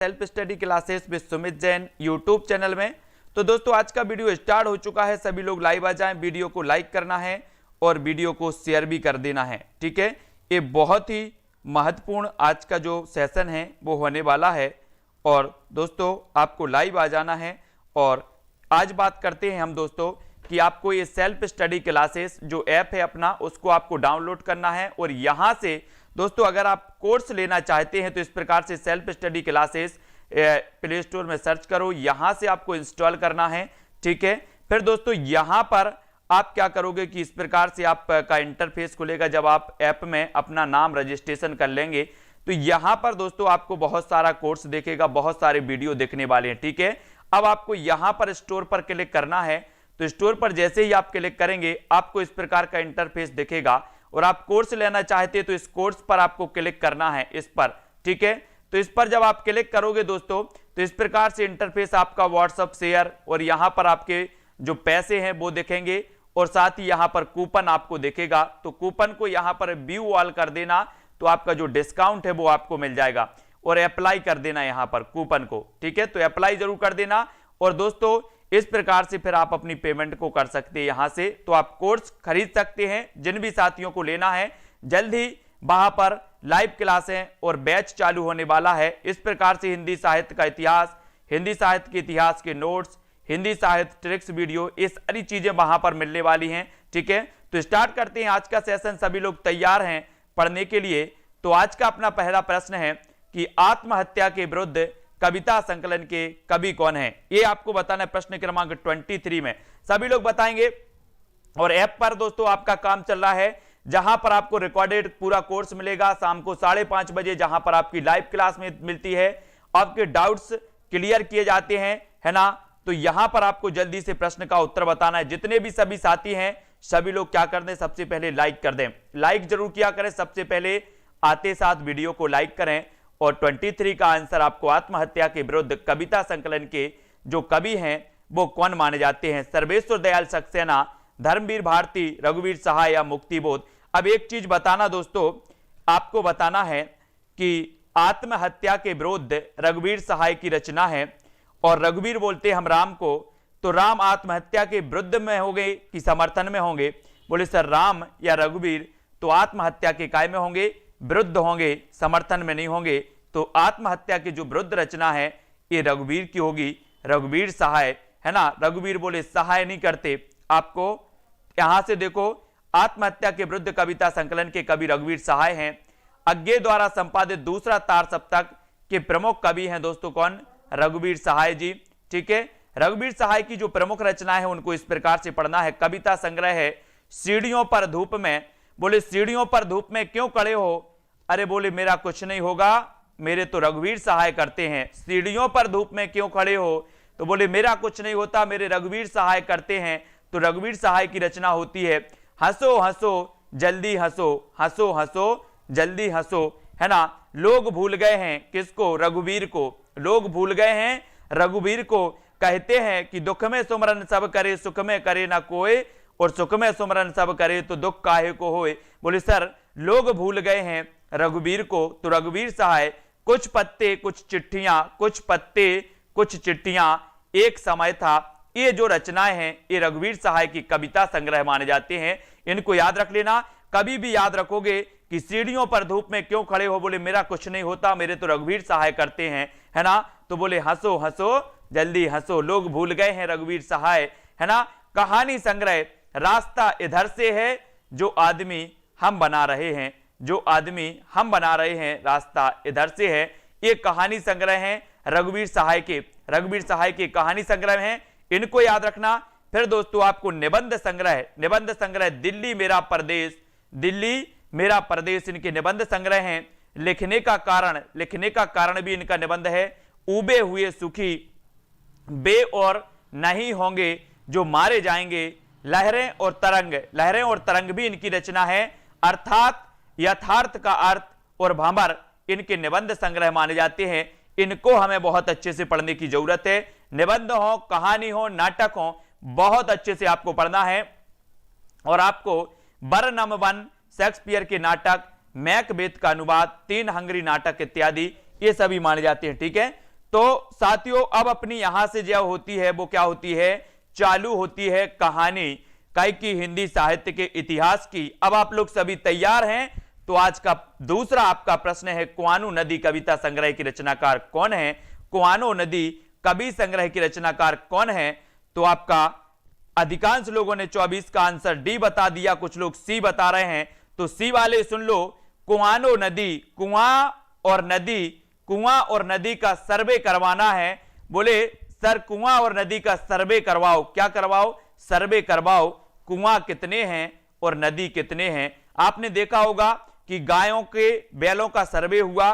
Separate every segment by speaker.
Speaker 1: Self study classes with Sumit Jain YouTube channel में। तो दोस्तों आज का वीडियो स्टार्ट हो चुका है, सभी लोग लाइव आ जाएं, वीडियो को लाइक करना है और वीडियो को शेयर भी कर देना है, ठीक है। ये बहुत ही महत्वपूर्ण आज का जो सेशन है वो होने वाला है और दोस्तों आपको लाइव आ जाना है। और आज बात करते हैं हम दोस्तों कि आपको ये सेल्फ स्टडी क्लासेस जो ऐप है अपना उसको आपको डाउनलोड करना है और यहाँ से दोस्तों अगर आप कोर्स लेना चाहते हैं तो इस प्रकार से self study classes play store में सर्च करो, यहाँ से आपको इंस्टॉल करना है, ठीक है। फिर दोस्तों यहाँ पर आप क्या करोगे कि इस प्रकार से आपका इंटरफेस खुलेगा। जब आप ऐप में अपना नाम रजिस्ट्रेशन कर लेंगे तो यहाँ पर दोस्तों आपको बहुत सारा कोर्स देखेगा, बहुत सारे वीडियो देखने वाले हैं, ठीक है। अब आपको यहाँ पर स्टोर पर क्लिक करना है, तो स्टोर पर जैसे ही आप क्लिक करेंगे आपको इस प्रकार का इंटरफेस दिखेगा और आप कोर्स लेना चाहते हैं तो इस कोर्स पर आपको क्लिक करना है, इस पर, ठीक है। तो इस पर जब आप क्लिक करोगे दोस्तों तो इस प्रकार से इंटरफेस आपका व्हाट्सएप शेयर और यहाँ पर आपके जो पैसे हैं वो दिखेंगे और साथ ही यहाँ पर कूपन आपको दिखेगा। तो कूपन को यहाँ पर व्यू ऑल कर देना तो आपका जो डिस्काउंट है वो आपको मिल जाएगा और अप्लाई कर देना यहाँ पर कूपन को, ठीक है। तो अप्लाई जरूर कर देना और दोस्तों इस प्रकार से फिर आप अपनी पेमेंट को कर सकते हैं यहाँ से। तो आप कोर्स खरीद सकते हैं, जिन भी साथियों को लेना है जल्द ही वहां पर लाइव क्लासें और बैच चालू होने वाला है। इस प्रकार से हिंदी साहित्य का इतिहास, हिंदी साहित्य के इतिहास के नोट्स, हिंदी साहित्य ट्रिक्स वीडियो, ये सारी चीजें वहां पर मिलने वाली हैं, ठीक है। तो स्टार्ट करते हैं आज का सेशन। सभी लोग तैयार हैं पढ़ने के लिए। तो आज का अपना पहला प्रश्न है कि आत्महत्या के विरुद्ध कविता संकलन के कवि कौन है, ये आपको बताना है। प्रश्न क्रमांक 23 में सभी लोग बताएंगे और ऐप पर दोस्तों आपका काम चल रहा है जहां पर आपको रिकॉर्डेड पूरा कोर्स मिलेगा शाम को 5:30 बजे, जहां पर आपकी लाइव क्लास में मिलती है, आपके डाउट्स क्लियर किए जाते हैं, है ना। तो यहां पर आपको जल्दी से प्रश्न का उत्तर बताना है। जितने भी सभी साथी हैं सभी लोग क्या कर दें, सबसे पहले लाइक कर दें, लाइक जरूर किया करें, सबसे पहले आते साथ वीडियो को लाइक करें। और 23 का आंसर आपको आत्महत्या के विरुद्ध कविता संकलन के जो कवि हैं वो कौन माने जाते हैं, सर्वेश्वर दयाल सक्सेना, धर्मवीर भारती, रघुवीर सहाय या मुक्तिबोध। अब एक चीज बताना दोस्तों, आपको बताना है कि आत्महत्या के विरुद्ध रघुवीर सहाय की रचना है और रघुवीर बोलते हम राम को, तो राम आत्महत्या के विरुद्ध में होंगे कि समर्थन में होंगे। बोले सर राम या रघुवीर तो आत्महत्या के काय में होंगे, विरुद्ध होंगे, समर्थन में नहीं होंगे। तो आत्महत्या की जो विरुद्ध रचना है ये रघुवीर की होगी, रघुवीर सहाय, है ना। रघुवीर बोले सहाय नहीं करते। आपको यहां से देखो आत्महत्या के विरुद्ध कविता संकलन के कवि रघुवीर सहाय हैं। अज्ञे द्वारा संपादित दूसरा तार सप्तक के प्रमुख कवि हैं दोस्तों कौन, रघुवीर सहाय जी, ठीक है। रघुवीर सहाय की जो प्रमुख रचना है उनको इस प्रकार से पढ़ना है। कविता संग्रह है सीढ़ियों पर धूप में। बोले सीढ़ियों पर धूप में क्यों खड़े हो, अरे बोले मेरा कुछ नहीं होगा, मेरे तो रघुवीर सहाय करते हैं। सीढ़ियों पर धूप में क्यों खड़े हो, तो बोले मेरा कुछ नहीं होता, मेरे रघुवीर सहाय करते हैं। तो रघुवीर सहाय की रचना होती है हंसो हंसो जल्दी हंसो, हंसो हंसो जल्दी हंसो, है ना। लोग भूल गए हैं किसको, रघुवीर को, लोग भूल गए हैं रघुवीर को। कहते हैं कि दुख में सुमरन सब करे, सुख में करे ना कोई, और सुख में सुमरन सब करे तो दुख काहे को होए। बोले सर लोग भूल गए हैं रघुवीर को, तो रघुवीर सहाय कुछ पत्ते कुछ चिट्ठियां, कुछ पत्ते कुछ चिट्ठियां एक समय था, ये जो रचनाएं हैं ये रघुवीर सहाय की कविता संग्रह माने जाते हैं। इनको याद रख लेना, कभी भी याद रखोगे कि सीढ़ियों पर धूप में क्यों खड़े हो, बोले मेरा कुछ नहीं होता, मेरे तो रघुवीर सहाय करते हैं, है ना। तो बोले हंसो हंसो जल्दी हंसो, लोग भूल गए हैं रघुवीर सहाय, है ना। कहानी संग्रह रास्ता इधर से है जो आदमी हम बना रहे हैं, जो आदमी हम बना रहे हैं रास्ता इधर से है। ये कहानी संग्रह है रघुवीर सहाय के, रघुवीर सहाय के कहानी संग्रह हैं, इनको याद रखना। फिर दोस्तों आपको निबंध संग्रह, निबंध संग्रह दिल्ली मेरा प्रदेश, दिल्ली मेरा प्रदेश इनके निबंध संग्रह हैं। लिखने का कारण, लिखने का कारण भी इनका निबंध है। उबे हुए सुखी बे और नहीं होंगे जो मारे जाएंगे, लहरें और तरंग, लहरें और तरंग भी इनकी रचना है। अर्थात यथार्थ का अर्थ और भंवर इनके निबंध संग्रह माने जाते हैं। इनको हमें बहुत अच्छे से पढ़ने की जरूरत है। निबंध हो, कहानी हो, नाटक हो, बहुत अच्छे से आपको पढ़ना है। और आपको बरनम वन, शेक्सपियर के नाटक, मैकबेथ का अनुवाद, 3 हंगरी नाटक इत्यादि ये सभी माने जाते हैं, ठीक है। तो साथियों अब अपनी यहां से जो होती है वो क्या होती है, चालू होती है कहानी कई की हिंदी साहित्य के इतिहास की। अब आप लोग सभी तैयार हैं? तो आज का दूसरा आपका प्रश्न है, कुआनो नदी कविता संग्रह की रचनाकार कौन है? कुआनो नदी कवि संग्रह की रचनाकार कौन है? तो आपका अधिकांश लोगों ने 24 का आंसर डी बता दिया, कुछ लोग सी बता रहे हैं। तो सी वाले सुन लो, कुआनो नदी, कुआं और नदी का सर्वे करवाना है। बोले सर कुआं और नदी का सर्वे करवाओ। क्या करवाओ? सर्वे करवाओ। कुआं कितने हैं और नदी कितने हैं? आपने देखा होगा कि गायों के बैलों का सर्वे हुआ,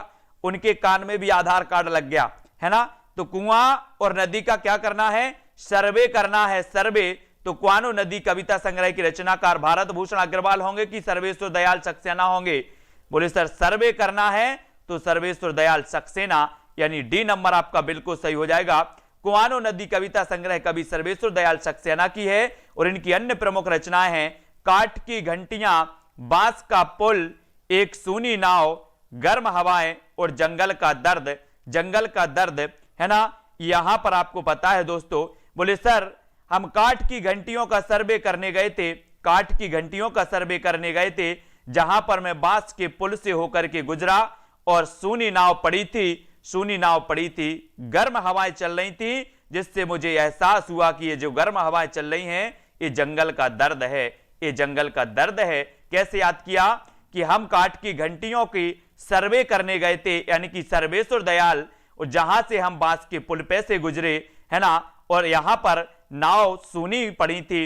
Speaker 1: उनके कान में भी आधार कार्ड लग गया है ना। तो कुआं और नदी का क्या करना है? सर्वे करना है, सर्वे। तो कुआनो नदी कविता संग्रह की रचनाकार भारत भूषण अग्रवाल होंगे कि सर्वेश्वर दयाल सक्सेना होंगे? बोले सर सर्वे करना है तो सर्वेश्वर दयाल सक्सेना, यानी डी नंबर आपका बिल्कुल सही हो जाएगा। कुआनो नदी कविता संग्रह कवि सर्वेश्वर दयाल सक्सेना की है और इनकी अन्य प्रमुख रचनाएं हैं काठ की घंटियां, बांस का पुल, एक सूनी नाव, गर्म हवाएं और जंगल का दर्द। जंगल का दर्द है ना, यहां पर आपको पता है दोस्तों। बोले सर हम काठ की घंटियों का सर्वे करने गए थे, काठ की घंटियों का सर्वे करने गए थे, जहां पर मैं बांस के पुल से होकर के गुजरा और सूनी नाव पड़ी थी, गर्म हवाएं चल रही थी, जिससे मुझे एहसास हुआ कि ये जो गर्म हवाएं चल रही हैं ये जंगल का दर्द है, ये जंगल का दर्द है। कैसे याद किया कि हम काठ की घंटियों की सर्वे करने गए थे, यानी कि सर्वेश्वर दयाल, और जहां से हम बांस के पुल पे से गुजरे है ना, और यहां पर नाव सूनी पड़ी थी,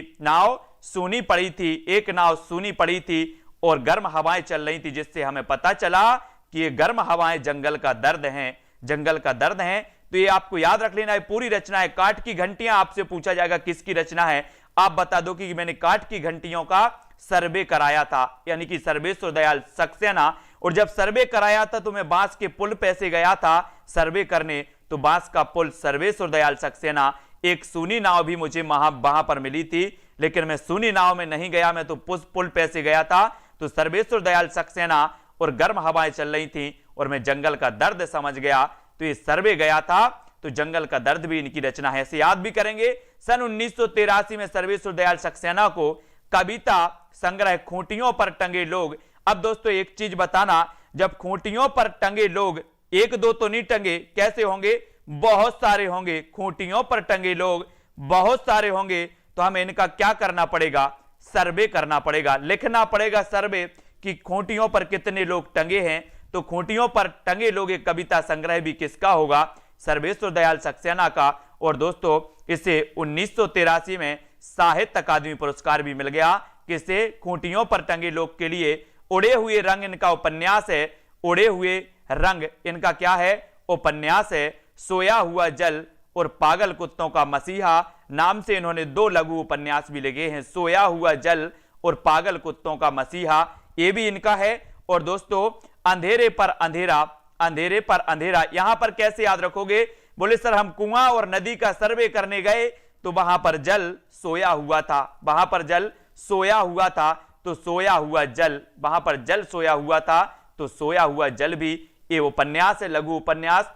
Speaker 1: एक नाव सूनी पड़ी थी और गर्म हवाएं चल रही थी, जिससे हमें पता चला कि ये गर्म हवाएं जंगल का दर्द हैं, जंगल का दर्द हैं। तो ये आपको याद रख लेना है, पूरी रचना है। काठ की घंटियां आपसे पूछा जाएगा किसकी रचना है, आप बता दो कि मैंने काठ की घंटियों का सर्वे कराया था, यानी कि सर्वेश्वर दयाल सक्सेना। और जब सर्वे कराया था तो मैं बांस के पुल पे से गया था सर्वे करने, तो बांस का पुल सर्वेश्वर दयाल सक्सेना। एक सूनी नाव भी मुझे वहां पर मिली थी, लेकिन मैं सूनी नाव में नहीं गया, मैं तो पुल पे से गया था। तो सर्वेश्वर दयाल सक्सेना और गर्म हवाएं चल रही थी और मैं जंगल का दर्द समझ गया, तो ये सर्वे गया था, तो जंगल का दर्द भी इनकी रचना है। ऐसे याद भी करेंगे। सन 1983 में सर्वेश्वर दयाल सक्सेना को कविता संग्रह खूंटियों पर टंगे लोग। अब दोस्तों एक चीज बताना, जब खूंटियों पर टंगे लोग, एक दो तो नहीं टंगे, कैसे होंगे? बहुत सारे होंगे। खूंटियों पर टंगे लोग बहुत सारे होंगे, तो हमें इनका क्या करना पड़ेगा? सर्वे करना पड़ेगा, लिखना पड़ेगा सर्वे कि खूंटियों पर कितने लोग टंगे हैं। तो खूंटियों पर टंगे लोग एक कविता संग्रह भी किसका होगा? सर्वेश्वर दयाल सक्सेना का। और दोस्तों इसे 1983 में साहित्य अकादमी पुरस्कार भी मिल गया। किसे? खूंटियों पर टंगे लोग के लिए। उड़े हुए रंग इनका उपन्यास है, उड़े हुए रंग इनका क्या है? उपन्यास है। सोया हुआ जल और पागल कुत्तों का मसीहा नाम से इन्होंने 2 लघु उपन्यास भी लिखे हैं। सोया हुआ जल और पागल कुत्तों का मसीहा, ये भी इनका है। और दोस्तों अंधेरे पर अंधेरा, अंधेरे पर अंधेरा, यहां पर कैसे याद रखोगे? बोले सर हम कुआं और नदी का सर्वे करने गए तो वहां पर जल सोया हुआ था, वहां पर जल सोया हुआ था, तो सोया हुआ जल, वहां पर जल सोया हुआ था, तो सोया हुआ जल भी ये उपन्यास है, लघु उपन्यास,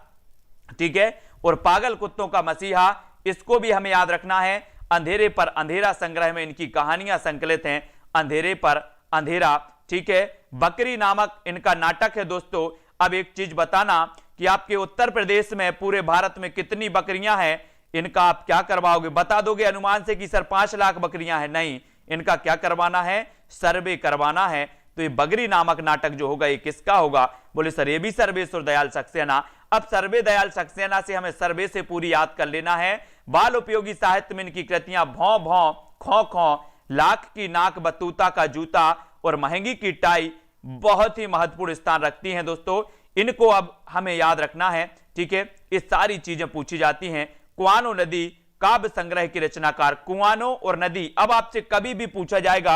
Speaker 1: ठीक है। और पागल कुत्तों का मसीहा, इसको भी हमें याद रखना है। अंधेरे पर अंधेरा संग्रह में इनकी कहानियां संकलित हैं, अंधेरे पर अंधेरा, ठीक है। बकरी नामक इनका नाटक है दोस्तों। अब एक चीज बताना कि आपके उत्तर प्रदेश में पूरे भारत में कितनी बकरियां हैं, इनका आप क्या करवाओगे? बता दोगे अनुमान से कि सर 5 लाख बकरियां हैं? नहीं, इनका क्या करवाना है? सर्वे करवाना है। तो ये बकरी नामक नाटक जो होगा ये किसका होगा? बोले सर ये भी सर्वेश्वर दयाल सक्सेना। अब सर्वे दयाल सक्सेना से हमें सर्वे से पूरी याद कर लेना है। बाल उपयोगी साहित्य में इनकी कृतियां भौं भौं, खौं खौं, लाख की नाक, बतूता का जूता और महंगी की टाई बहुत ही महत्वपूर्ण स्थान रखती हैं दोस्तों। इनको अब हमें याद रखना है, ठीक है। ये सारी चीजें पूछी जाती हैं। कुआनो नदी काव्य संग्रह की रचनाकार, कुआनो और नदी। अब आपसे कभी भी पूछा जाएगा,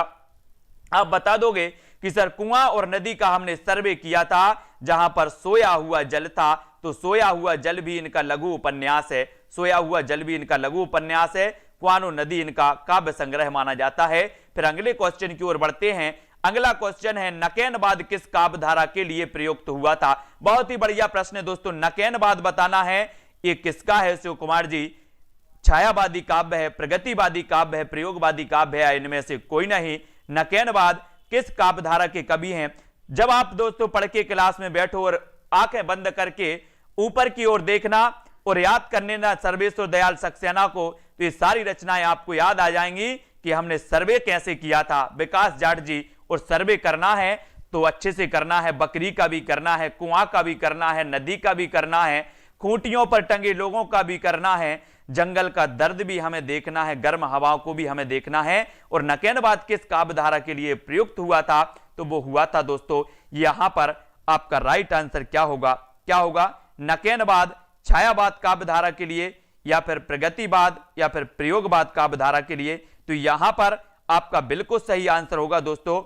Speaker 1: आप बता दोगे कि सर कुआं और नदी का हमने सर्वे किया था जहां पर सोया हुआ जल था, तो सोया हुआ जल भी इनका लघु उपन्यास है, सोया हुआ जल भी इनका लघु उपन्यास है। कुआनो नदी इनका काव्य संग्रह माना जाता है। फिर अगले क्वेश्चन की ओर बढ़ते हैं। अगला क्वेश्चन है नकैनवाद किस काव्य धारा के लिए प्रयुक्त हुआ था? बहुत ही बढ़िया प्रश्न है दोस्तों। नकैनवाद बताना है, ये किसका है शिव कुमार जी? छायावादी काव्य है, प्रगतिवादी काव्य है, प्रयोगवादी काव्य है, इनमें से कोई नहीं। नकेनवाद किस काव्यधारा के कवि हैं? जब आप दोस्तों पढ़ के क्लास में बैठो और आंखें बंद करके ऊपर की ओर देखना और याद करने ना सर्वेश्वर दयाल सक्सेना को, तो ये सारी रचनाएं आपको याद आ जाएंगी कि हमने सर्वे कैसे किया था, विकास जाट जी। और सर्वे करना है तो अच्छे से करना है, बकरी का भी करना है, कुआं का भी करना है, नदी का भी करना है, खूंटियों पर टंगे लोगों का भी करना है, जंगल का दर्द भी हमें देखना है, गर्म हवाओं को भी हमें देखना है। और नकेनवाद किस काव्यधारा के लिए प्रयुक्त हुआ था? तो वो हुआ था दोस्तों, यहां पर आपका राइट आंसर क्या होगा? क्या होगा? नकेनवाद छायावाद काव्यधारा के लिए, या फिर प्रगतिवाद, या फिर प्रयोगवाद काव्यधारा के लिए। तो यहां पर आपका बिल्कुल सही आंसर होगा दोस्तों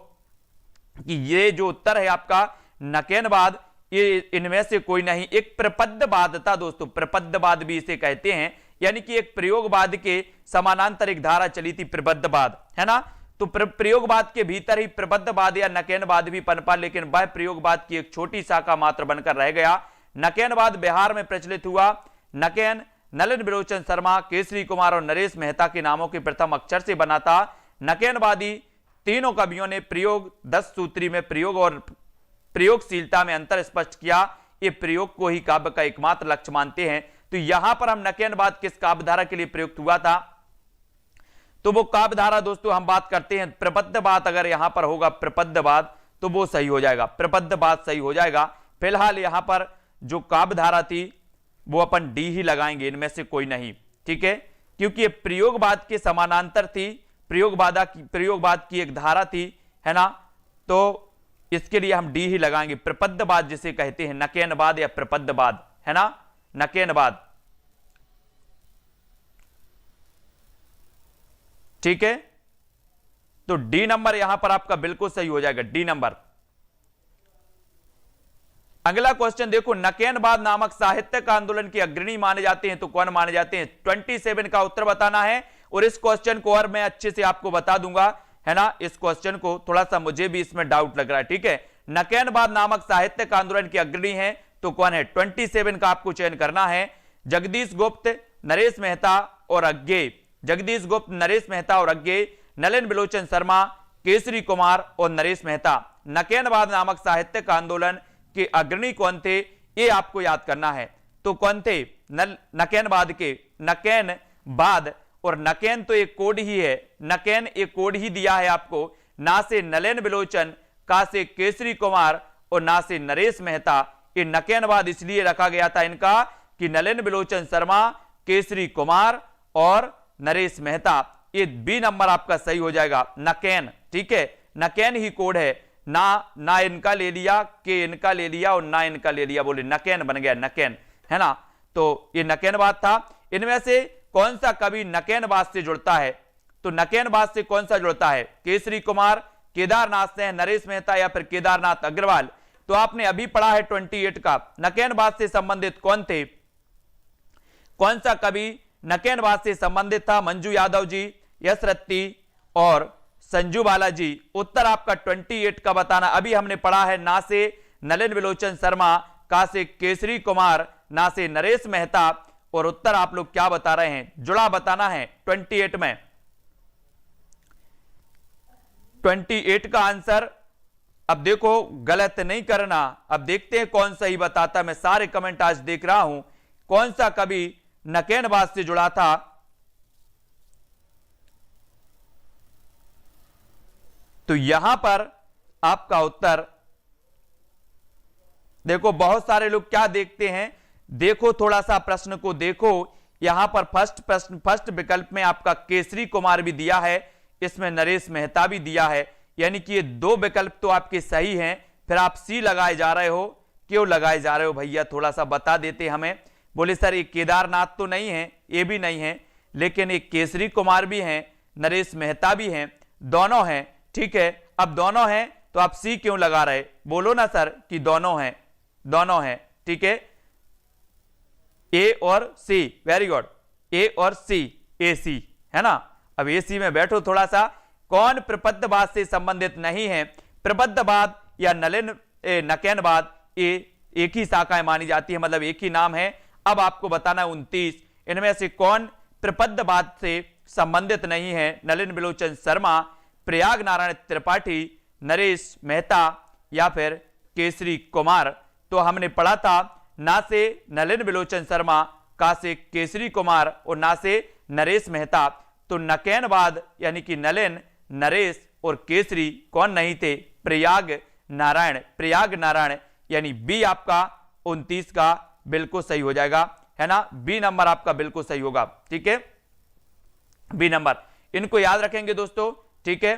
Speaker 1: कि ये जो उत्तर है आपका नकेनवाद, ये इनमें से कोई नहीं। एक प्रपद्यवाद था दोस्तों, प्रपद्यवाद भी इसे कहते हैं, यानी कि एक प्रयोगवाद के समानांतर एक धारा चली थी प्रबद्धवाद, है ना। तो प्रयोगवाद के भीतर ही प्रबद्धवाद या नकेनवाद भी पनपा, लेकिन वह प्रयोगवाद की एक छोटी शाखा मात्र बनकर रह गया। नकेनवाद बिहार में प्रचलित हुआ। नकेन नलिन विलोचन शर्मा, केसरी कुमार और नरेश मेहता के नामों के प्रथम अक्षर से बना था। नकेनवादी तीनों कवियों ने प्रयोग 10 सूत्री में प्रयोग और प्रयोगशीलता में अंतर स्पष्ट किया। ये प्रयोग को ही काव्य का एकमात्र लक्ष्य मानते हैं। तो यहां पर हम नकेनवाद किस काव्यधारा के लिए प्रयुक्त हुआ था? तो वो काव्यधारा दोस्तों हम बात करते हैं प्रपद्यवाद। अगर यहां पर होगा प्रपद्यवाद तो वो सही हो जाएगा, प्रपद्यवाद सही हो जाएगा। फिलहाल यहां पर जो काव्यधारा थी वो अपन डी ही लगाएंगे, इनमें से कोई नहीं, ठीक है, क्योंकि ये प्रयोगवाद के समानांतर थी, प्रयोगवाद की एक धारा थी, है ना। तो इसके लिए हम डी ही लगाएंगे, प्रपद्यवाद जिसे कहते हैं, नकेनवाद या प्रपद्यवाद, है ना, नकेनवाद, ठीक है। तो डी नंबर यहां पर आपका बिल्कुल सही हो जाएगा, डी नंबर। अगला क्वेश्चन देखो, नकेनवाद नामक साहित्यिक आंदोलन के अग्रणी माने जाते हैं तो कौन माने जाते हैं? 27 का उत्तर बताना है। और इस क्वेश्चन को और मैं अच्छे से आपको बता दूंगा, है ना। इस क्वेश्चन को थोड़ा सा मुझे भी इसमें डाउट लग रहा है, ठीक है। नकेनवाद नामक साहित्यिक आंदोलन के अग्रणी है तो कौन है? 27 का आपको चयन करना है। जगदीश गुप्त, नरेश मेहता और अज्ञेय, जगदीश गुप्त, नरेश मेहता और अज्ञेय, नलिन विलोचन शर्मा, केसरी कुमार और नरेश मेहता। नकेनवाद नामक साहित्यिक आंदोलन के अग्रणी कौन थे? ये आपको याद करना है। तो कौन थे? नकेनवाद के, नकेनवाद, और नकेन तो एक कोड ही है, नकेन एक कोड ही दिया है आपको, ना से नलिन विलोचन, का से केसरी कुमार और ना से नरेश मेहता। ये नकेनवाद इसलिए रखा गया था इनका कि नलिन विलोचन शर्मा, केसरी कुमार और नरेश मेहता। ये बी नंबर आपका सही हो जाएगा, नकेन, ठीक है। नकेन ही कोड है, ना इनका ले लिया, के इनका ले लिया और ना इनका ले लिया, बोले नकेन बन गया, नकेन, है ना। तो ये नकेनवाद था। इनमें से कौन सा कवि नकेनवाद से जुड़ता है? तो नकेनवाद से कौन सा जुड़ता है? केसरी कुमार, केदारनाथ से, नरेश मेहता या फिर केदारनाथ अग्रवाल। तो आपने अभी पढ़ा है 28 का, नकेनवाद से संबंधित कौन थे? कौन सा कवि नकेनवाद से संबंधित था? मंजू यादव जी, यश रत्ती और संजू बालाजी। उत्तर आपका 28 का बताना। अभी हमने पढ़ा है ना से नलिन विलोचन शर्मा, का से केसरी कुमार, ना से नरेश मेहता। और उत्तर आप लोग क्या बता रहे हैं? जुड़ा बताना है 28 में। 28 का आंसर अब देखो गलत नहीं करना। अब देखते हैं कौन सही बताता। मैं सारे कमेंट आज देख रहा हूं, कौन सा कवि नकेनवाद से जुड़ा था? तो यहां पर आपका उत्तर देखो, बहुत सारे लोग क्या देखते हैं, देखो थोड़ा सा प्रश्न को देखो। यहां पर फर्स्ट विकल्प में आपका केसरी कुमार भी दिया है, इसमें नरेश मेहता भी दिया है, यानी कि ये दो विकल्प तो आपके सही हैं। फिर आप सी लगाए जा रहे हो, क्यों लगाए जा रहे हो भैया? थोड़ा सा बता देते हमें। बोले सर ये केदारनाथ तो नहीं है, ये भी नहीं है, लेकिन एक केसरी कुमार भी हैं, नरेश मेहता भी हैं, दोनों हैं, ठीक है। अब दोनों हैं तो आप सी क्यों लगा रहे? बोलो ना सर कि दोनों हैं, दोनों हैं, ठीक है। ए और सी, वेरी गुड, ए और सी, ए सी, है ना। अब ए सी में बैठो थोड़ा सा। कौन प्रपद्यवाद से संबंधित नहीं है? प्रपद्यवाद या नकेनवाद, ये एक ही शाखाएं मानी जाती है, मतलब एक ही नाम है। अब आपको बताना है 29, इनमें से कौन प्रपद्यवाद से संबंधित नहीं है? नलिन बिलोचन शर्मा, प्रयाग नारायण त्रिपाठी, नरेश मेहता या फिर केसरी कुमार। तो हमने पढ़ा था ना से नलिन बिलोचन शर्मा, का से केसरी कुमार और ना से नरेश मेहता। तो नकैनवाद यानी कि नलिन, नरेश और केसरी कौन नहीं थे? प्रयाग नारायण। प्रयाग नारायण यानी बी आपका 29 का बिल्कुल सही हो जाएगा, है ना। बी नंबर आपका बिल्कुल सही होगा, ठीक है, बी नंबर। इनको याद रखेंगे दोस्तों, ठीक है।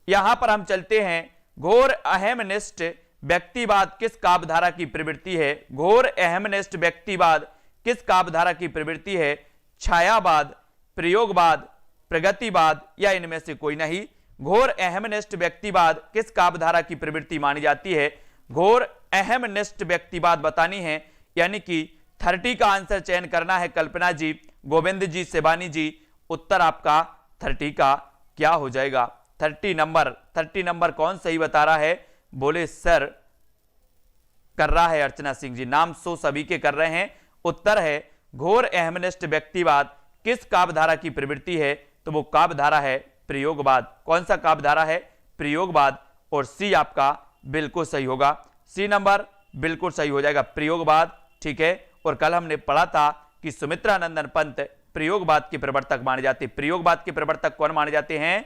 Speaker 1: यहां पर हम चलते हैं, घोर अहमनिष्ठ व्यक्तिवाद किस काव्यधारा की प्रवृत्ति है? घोर अहमनिष्ठ व्यक्तिवाद किस काव्यधारा की प्रवृत्ति है? छायावाद, प्रयोगवाद, प्रगतिवाद या इनमें से कोई नहीं? घोर अहमनिष्ठ व्यक्तिवाद किस काव्यधारा की प्रवृत्ति मानी जाती है? घोर अहमनिष्ठ व्यक्तिवाद बतानी है, यानी कि 30 का आंसर चयन करना है। कल्पना जी, गोविंद जी, शिवानी जी, उत्तर आपका 30 का क्या हो जाएगा? 30 नंबर कौन सही बता रहा है? बोले सर कर रहा है अर्चना सिंह जी, नाम सो सभी के कर रहे हैं। उत्तर है घोर अहमनिष्ठ व्यक्तिवाद किस काव्यधारा की प्रवृत्ति है? तो वो काव्यधारा है प्रयोगवाद। कौन सा काव्यधारा है? प्रयोगवाद। और सी आपका बिल्कुल सही होगा, सी नंबर बिल्कुल सही हो जाएगा, प्रयोगवाद, ठीक है। और कल हमने पढ़ा था कि सुमित्रानंदन पंत प्रयोगवाद के प्रवर्तक माने जाते। प्रयोगवाद के प्रवर्तक कौन माने जाते हैं?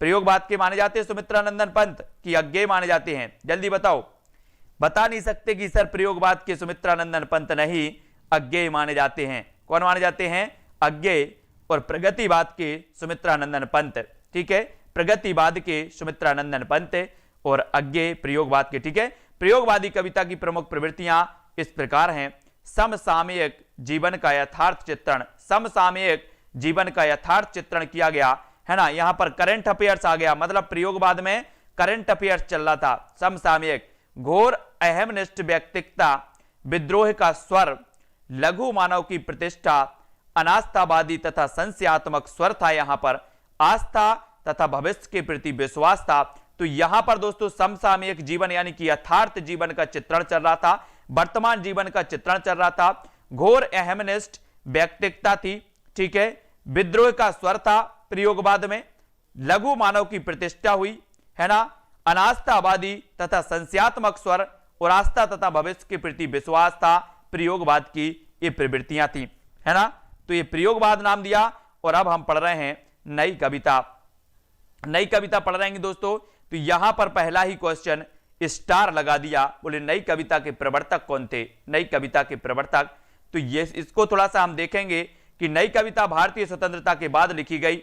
Speaker 1: प्रयोगवाद के माने जाते हैं सुमित्रानंदन पंत कि अज्ञेय माने जाते हैं? जल्दी बताओ। बता नहीं सकते कि सर प्रयोगवाद के सुमित्रानंदन पंत नहीं, अज्ञेय माने जाते हैं। कौन माने जाते हैं? अज्ञेय। और प्रगतिवाद के सुमित्रानंदन पंत, ठीक है, प्रगतिवाद के सुमित्रानंदन पंत और अज्ञेय प्रयोगवाद के, ठीक है। प्रयोगवादी कविता की प्रमुख प्रवृत्तियां इस प्रकार हैं। समसामयिक जीवन का यथार्थ चित्रण, समसामयिक जीवन का यथार्थ चित्रण किया गया, है ना। यहां पर करंट अफेयर्स आ गया, मतलब प्रयोगवाद में करंट अफेयर्स चल रहा था। समसामयिक, घोर अहमनिष्ठ व्यक्तिकता, विद्रोह का स्वर, लघु मानव की प्रतिष्ठा, अनास्थावादी तथा संशयात्मक स्वर था। यहां पर आस्था तथा भविष्य के प्रति विश्वास था। तो यहां पर दोस्तों समसामयिक जीवन यानी कि यथार्थ जीवन का चित्रण चल रहा था, वर्तमान जीवन का चित्रण चल रहा था। घोर अहमनिष्ठ व्यक्तिकता थी, ठीक है, विद्रोह का स्वर था प्रयोगवाद में, लघु मानव की प्रतिष्ठा हुई, है ना, अनास्थावादी तथा संशयात्मक स्वर और आस्था तथा भविष्य के प्रति विश्वास था। प्रयोगवाद की ये प्रवृत्तियां थी, है ना। तो ये प्रयोगवाद नाम दिया। और अब हम पढ़ रहे हैं नई कविता। नई कविता पढ़ रहे हैं दोस्तों। तो यहां पर पहला ही क्वेश्चन स्टार लगा दिया, बोले नई कविता के प्रवर्तक कौन थे? नई कविता के प्रवर्तक, तो ये इसको थोड़ा सा हम देखेंगे कि नई कविता भारतीय स्वतंत्रता के बाद लिखी गई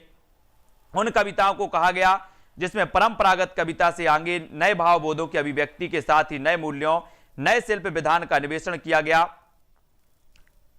Speaker 1: उन कविताओं को कहा गया जिसमें परंपरागत कविता से आगे नए भावबोधों की अभिव्यक्ति के साथ ही नए मूल्यों, नए शिल्प विधान का अन्वेषण किया गया,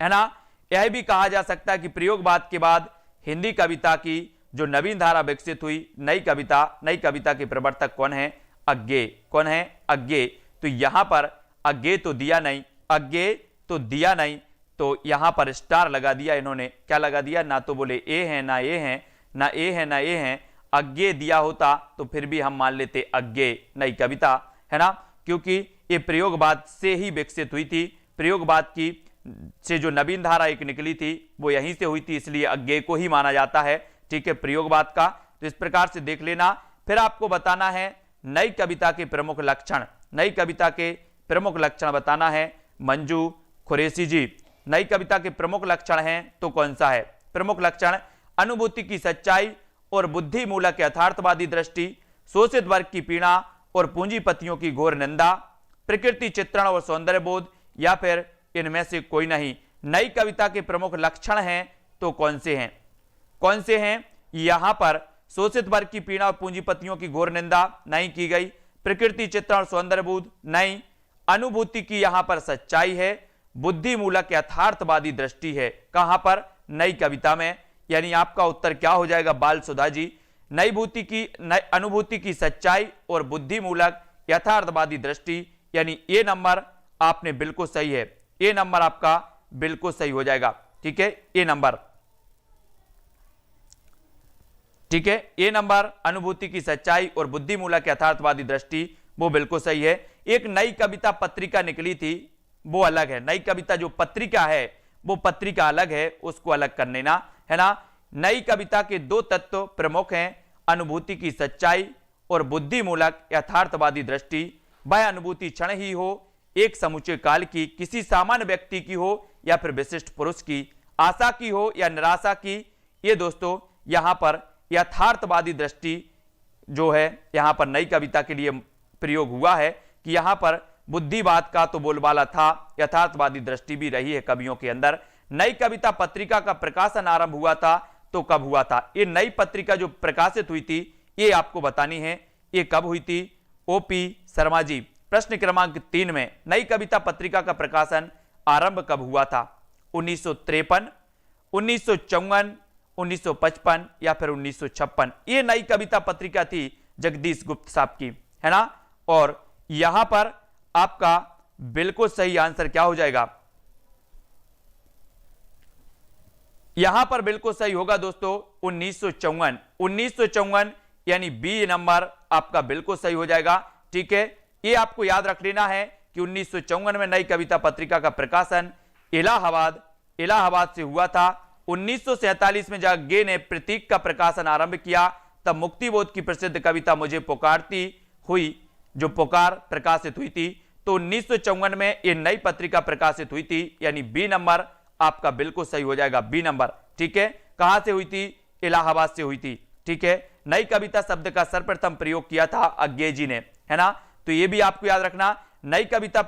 Speaker 1: है ना। यह भी कहा जा सकता है कि प्रयोगवाद के बाद हिंदी कविता की जो नवीन धारा विकसित हुई, नई कविता के प्रवर्तक कौन है? अज्ञेय। कौन है? अज्ञेय। तो यहां पर अज्ञेय तो दिया नहीं, अज्ञेय तो दिया नहीं, तो यहां पर स्टार लगा दिया इन्होंने। क्या लगा दिया? ना तो बोले ए है ना ए है, ना ए है ना ए है। अज्ञेय दिया होता तो फिर भी हम मान लेते अज्ञेय नई कविता, है ना, क्योंकि ये प्रयोगवाद से ही विकसित हुई थी। प्रयोगवाद की से जो नवीन धारा एक निकली थी वो यहीं से हुई थी, इसलिए अज्ञेय को ही माना जाता है, ठीक है, प्रयोगवाद का। तो इस प्रकार से देख लेना। फिर आपको बताना है नई कविता के प्रमुख लक्षण। नई कविता के प्रमुख लक्षण बताना है। मंजू खुरेशी जी, नई कविता के प्रमुख लक्षण हैं तो कौन सा है? प्रमुख लक्षण, अनुभूति की सच्चाई और बुद्धि मूलक यथार्थवादी दृष्टि, शोषित वर्ग की पीड़ा और पूंजीपतियों की घोर निंदा, प्रकृति चित्रण और सौंदर्य बोध, या फिर इनमें से कोई नहीं। नई कविता के प्रमुख लक्षण हैं तो कौन से हैं? कौन से हैं? यहां पर शोषित वर्ग की पीड़ा और पूंजीपतियों की घोर निंदा नहीं की गई, प्रकृति चित्रण और सौंदर्य बोध नहीं, अनुभूति की यहां पर सच्चाई है, बुद्धि मूलक यथार्थवादी दृष्टि है। कहां पर? नई कविता में। यानी आपका उत्तर क्या हो जाएगा बाल सुधा जी? अनुभूति की सच्चाई और बुद्धि मूलक यथार्थवादी दृष्टि, यानी ए नंबर आपने बिल्कुल सही है, ए नंबर आपका बिल्कुल सही हो जाएगा, ठीक है, ए नंबर, ठीक है, ए नंबर अनुभूति की सच्चाई और बुद्धि मूलक यथार्थवादी दृष्टि वो बिल्कुल सही है। एक नई कविता पत्रिका निकली थी वो अलग है, नई कविता जो पत्रिका है वो पत्रिका अलग है, उसको अलग कर लेना, है ना। नई कविता के दो तत्व प्रमुख हैं, अनुभूति की सच्चाई और बुद्धिमूलक यथार्थवादी दृष्टि। वह अनुभूति क्षण ही हो, एक समुचे काल की, किसी सामान्य व्यक्ति की हो या फिर विशिष्ट पुरुष की, आशा की हो या निराशा की। ये दोस्तों यहां पर यथार्थवादी दृष्टि जो है यहां पर नई कविता के लिए प्रयोग हुआ है कि यहां पर बुद्धिवाद का तो बोलबाला था, यथार्थवादी दृष्टि भी रही है कवियों के अंदर। नई कविता पत्रिका का प्रकाशन आरंभ हुआ था तो कब हुआ था? ये नई पत्रिका जो प्रकाशित हुई थी ये आपको बतानी है, ये कब हुई थी? ओपी शर्मा जी। प्रश्न क्रमांक 3 में नई कविता पत्रिका का प्रकाशन आरंभ कब हुआ था? 1953, 1954, 1955 या फिर 1956? ये नई कविता पत्रिका थी जगदीश गुप्त साहब की, है ना। और यहां पर आपका बिल्कुल सही आंसर क्या हो जाएगा? यहां पर बिल्कुल सही होगा दोस्तों 1954। 1954 यानी बी नंबर आपका बिल्कुल सही हो जाएगा, ठीक है। ये आपको याद रख लेना है कि 1954 में नई कविता पत्रिका का प्रकाशन इलाहाबाद से हुआ था। 1947 में जब गे ने प्रतीक का प्रकाशन आरंभ किया तब मुक्तिबोध की प्रसिद्ध कविता मुझे पुकारती हुई जो पुकार प्रकाशित हुई थी। तो 1954 में ये नई पत्रिका प्रकाशित हुई थी, यानी बी नंबर आपका बिल्कुल सही हो जाएगा, बी नंबर, ठीक है। कहां से हुई थी? इलाहाबाद से हुई थी, ठीक है। नई कविता शब्द का सर्वप्रथम प्रयोग किया था अज्ञे जी ने, है ना। तो ये भी आपको याद रखना, नई कविता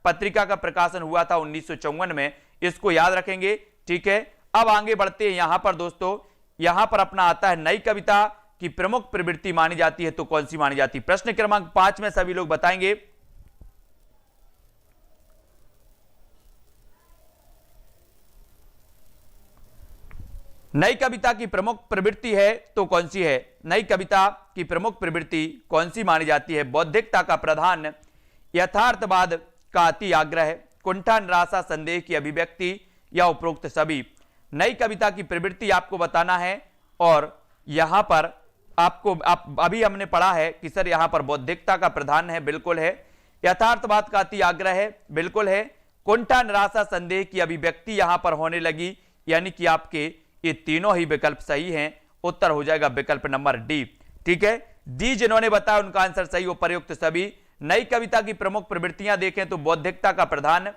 Speaker 1: पत्रिका का प्रकाशन हुआ था 1954 में, इसको याद रखेंगे, ठीक है। अब आगे बढ़ते हैं यहां पर दोस्तों, यहां पर अपना आता है नई कविता की प्रमुख प्रवृत्ति मानी जाती है तो कौन सी मानी जाती है? प्रश्न क्रमांक 5 में सभी लोग बताएंगे। नई कविता की प्रमुख प्रवृत्ति है तो कौन सी है? नई कविता की प्रमुख प्रवृत्ति कौन सी मानी जाती है? बौद्धिकता का प्रधान, यथार्थवाद का अति आग्रह, कुंठा निराशा संदेह की अभिव्यक्ति या उपरोक्त सभी? नई कविता की प्रवृत्ति आपको बताना है और यहां पर आपको अभी हमने पढ़ा है कि सर यहां पर बौद्धिकता का प्रधान है, बिल्कुल है। यथार्थवाद का अति आग्रह है, बिल्कुल है। कुंठा निराशा संदेह की अभिव्यक्ति यहां पर होने लगी, यानी कि आपके ये तीनों ही विकल्प सही हैं। उत्तर हो जाएगा विकल्प नंबर डी, ठीक है। डी जिन्होंने बताया उनका आंसर सही, उपर्युक्त सभी। नई कविता की प्रमुख प्रवृत्तियां देखें तो बौद्धिकता का प्रधान,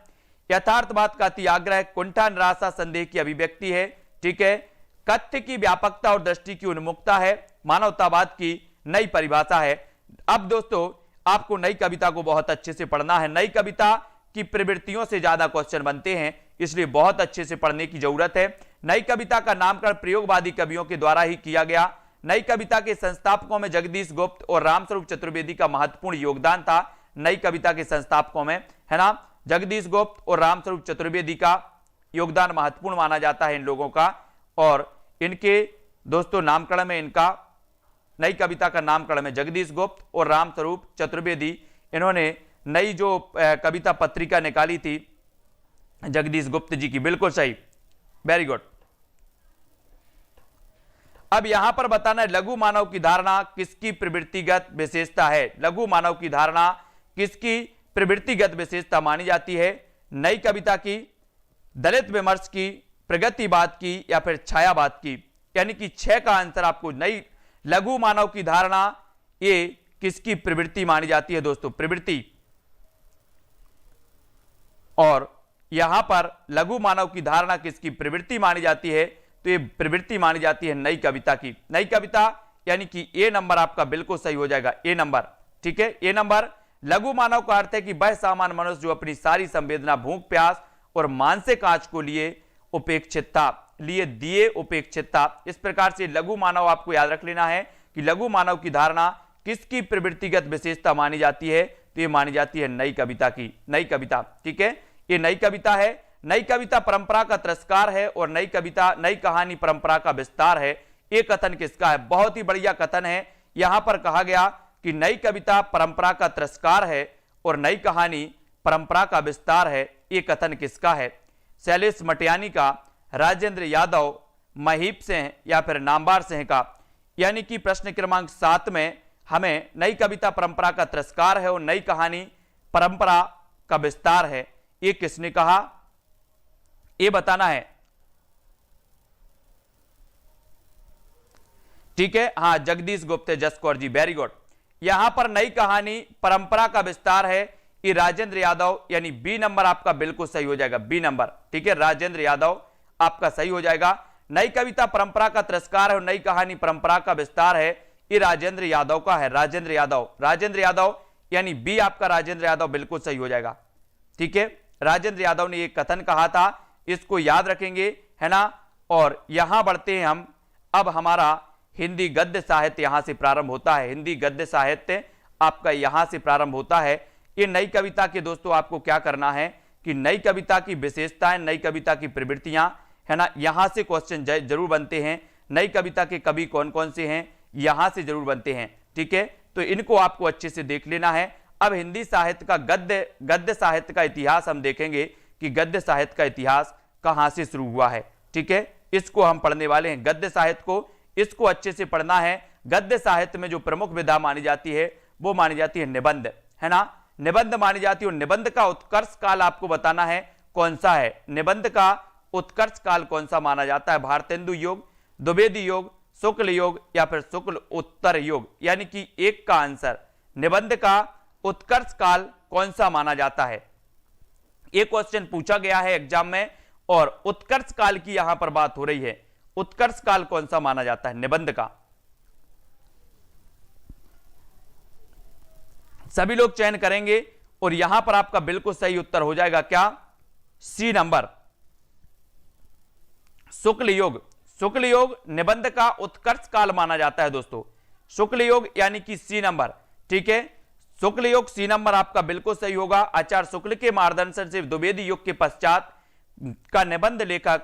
Speaker 1: यथार्थवाद का अति आग्रह, कुंठा निराशा संदेह की अभिव्यक्ति है, ठीक है। कथ्य की व्यापकता और दृष्टि की उन्मुखता है, मानवतावाद की नई परिभाषा है। अब दोस्तों आपको नई कविता को बहुत अच्छे से पढ़ना है। नई कविता की प्रवृत्तियों से ज्यादा क्वेश्चन बनते हैं, इसलिए बहुत अच्छे से पढ़ने की जरूरत है। नई कविता का नामकरण प्रयोगवादी कवियों के द्वारा ही किया गया। नई कविता के संस्थापकों में जगदीश गुप्त और रामस्वरूप चतुर्वेदी का महत्वपूर्ण योगदान था। नई कविता के संस्थापकों में, है ना, जगदीश गुप्त और रामस्वरूप चतुर्वेदी का योगदान महत्वपूर्ण माना जाता है इन लोगों का। और इनके दोस्तों नामकरण में, इनका नई कविता का नामकरण में जगदीश गुप्त और रामस्वरूप चतुर्वेदी, इन्होंने नई जो कविता पत्रिका निकाली थी जगदीश गुप्त जी की, बिल्कुल सही, वेरी गुड। अब यहां पर बताना है लघु मानव की धारणा किसकी प्रवृत्तिगत विशेषता है? लघु मानव की धारणा किसकी प्रवृत्तिगत विशेषता मानी जाती है? नई कविता की, दलित विमर्श की, प्रगतिवाद की या फिर छायावाद की? यानी कि 6 का आंसर आपको नई लघु मानव की धारणा ये किसकी प्रवृत्ति मानी जाती है दोस्तों? प्रवृत्ति। और यहां पर लघु मानव की धारणा किसकी प्रवृत्ति मानी जाती है? तो ये प्रवृत्ति मानी जाती है नई कविता की। नई कविता यानी कि ए नंबर आपका बिल्कुल सही हो जाएगा, ए नंबर, ठीक है, ए नंबर। लघु मानव का अर्थ है कि वह सामान्य मनुष्य जो अपनी सारी संवेदना, भूख प्यास और मानसिक आंच को लिए दिए उपेक्षित था। इस प्रकार से लघु मानव आपको याद रख लेना है कि लघु मानव की धारणा किसकी प्रवृत्तिगत विशेषता मानी जाती है? तो ये मानी जाती है नई कविता की, नई कविता, ठीक है, ये नई कविता है। नई कविता परंपरा का तिरस्कार है और नई कविता, नई कहानी परंपरा का विस्तार है। ये कथन किसका है? बहुत ही बढ़िया कथन है। यहां पर कहा गया कि नई कविता परंपरा का तिरस्कार है और नई कहानी परंपरा का विस्तार है। ये कथन किसका है? शैलेश मटियानी का, राजेंद्र यादव, महीप सिंह या फिर नामवर सिंह का? यानी कि प्रश्न क्रमांक 7 में हमें नई कविता परंपरा का तिरस्कार है और नई कहानी परंपरा का विस्तार है, ये किसने कहा? ये बताना है, ठीक है। हाँ, जगदीश गुप्ते, जस कौर जी, वेरी गुड। यहां पर नई कहानी परंपरा का विस्तार है, ये राजेंद्र यादव, यानी बी नंबर आपका बिल्कुल सही हो जाएगा, बी नंबर, ठीक है, राजेंद्र यादव आपका सही हो जाएगा। नई कविता परंपरा का तिरस्कार है और नई कहानी परंपरा का विस्तार है, ये राजेंद्र यादव का है, राजेंद्र यादव, राजेंद्र यादव, यानी बी आपका राजेंद्र यादव बिल्कुल सही हो जाएगा, ठीक है। राजेंद्र यादव ने एक कथन कहा था, इसको याद रखेंगे, है ना। और यहां बढ़ते हैं हम, अब हमारा हिंदी गद्य साहित्य यहां से प्रारंभ होता है, हिंदी गद्य साहित्य आपका यहां से प्रारंभ होता है। ये नई कविता के दोस्तों आपको क्या करना है कि नई कविता की विशेषताएं, नई कविता की प्रवृत्तियां, है ना, यहां से क्वेश्चन जरूर बनते हैं। नई कविता के कवि कौन कौन से हैं, यहां से जरूर बनते हैं, ठीक है। तो इनको आपको अच्छे से देख लेना है। अब हिंदी साहित्य का गद्य साहित्य का इतिहास हम देखेंगे कि गद्य साहित्य का इतिहास कहां से शुरू हुआ है, ठीक है। इसको हम पढ़ने वाले हैं, गद्य साहित्य को, इसको अच्छे से पढ़ना है। गद्य साहित्य में जो प्रमुख विधा मानी जाती है वो मानी जाती है निबंध, है ना, निबंध मानी जाती है। और निबंध का उत्कर्ष काल आपको बताना है कौन सा है, निबंध का उत्कर्ष काल कौन सा माना जाता है, भारतेंदु योग, द्विवेदी योग, शुक्ल योग या फिर शुक्ल उत्तर योग, यानी कि एक का आंसर, निबंध का उत्कर्ष काल कौन सा माना जाता है। एक क्वेश्चन पूछा गया है एग्जाम में और उत्कर्ष काल की यहां पर बात हो रही है, उत्कर्ष काल कौन सा माना जाता है निबंध का। सभी लोग चयन करेंगे और यहां पर आपका बिल्कुल सही उत्तर हो जाएगा क्या, सी नंबर, शुक्ल योग। शुक्ल योग निबंध का उत्कर्ष काल माना जाता है दोस्तों, शुक्ल योग यानी कि सी नंबर, ठीक है। शुक्ल योग सी नंबर आपका बिल्कुल सही होगा। आचार्य शुक्ल के मार्गदर्शन से द्विवेदी युग के पश्चात का निबंध लेखक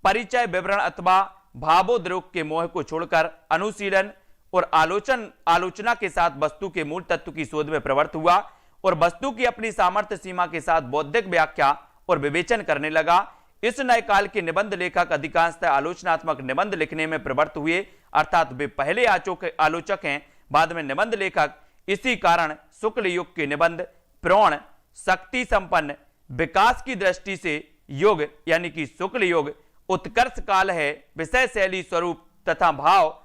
Speaker 1: परिचय, विवरण अथवा भावोद्रेक के मोह को छोड़कर अनुशीलन और आलोचना के साथ वस्तु के मूल तत्व की शोध में प्रवृत्त हुआ और वस्तु की अपनी सामर्थ्य सीमा के साथ बौद्धिक व्याख्या और विवेचन करने लगा। इस नए काल के निबंध लेखक अधिकांशतः आलोचनात्मक निबंध लिखने में प्रवृत्त हुए, अर्थात वे पहले आलोचक हैं, बाद में निबंध लेखक। इसी कारण शुक्ल युग के निबंध प्रौढ़, शक्ति संपन्न, विकास की दृष्टि से युग यानी कि शुक्ल युग उत्कर्ष काल है। विषय, शैली, स्वरूप तथा भाव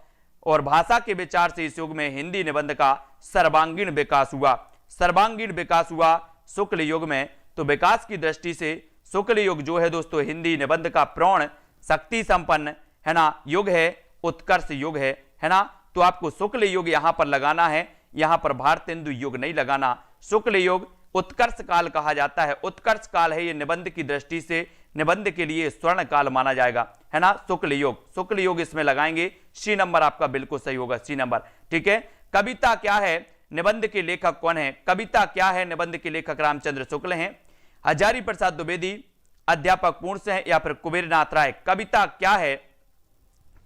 Speaker 1: और भाषा के विचार से इस युग में हिंदी निबंध का सर्वांगीण विकास हुआ, सर्वांगीण विकास हुआ शुक्ल युग में। तो विकास की दृष्टि से शुक्ल युग जो है दोस्तों हिंदी निबंध का प्रौढ़, शक्ति संपन्न, है ना, युग है, उत्कर्ष युग है ना। तो आपको शुक्ल युग यहां पर लगाना है, यहां पर भारतेंदु युग नहीं लगाना। शुक्ल युग उत्कर्ष काल कहा जाता है, उत्कर्ष काल है ये निबंध की दृष्टि से, निबंध के लिए स्वर्ण काल माना जाएगा, है ना, शुक्ल युग। शुक्ल युग इसमें लगाएंगे, सी नंबर आपका बिल्कुल सही होगा, सी नंबर, ठीक है। कविता क्या है, निबंध के लेखक कौन है, कविता क्या है, निबंध के लेखक रामचंद्र शुक्ल हैं, हजारी प्रसाद द्विवेदी, अध्यापक पूर्ण से हैं या फिर कुबेरनाथ राय। कविता क्या है,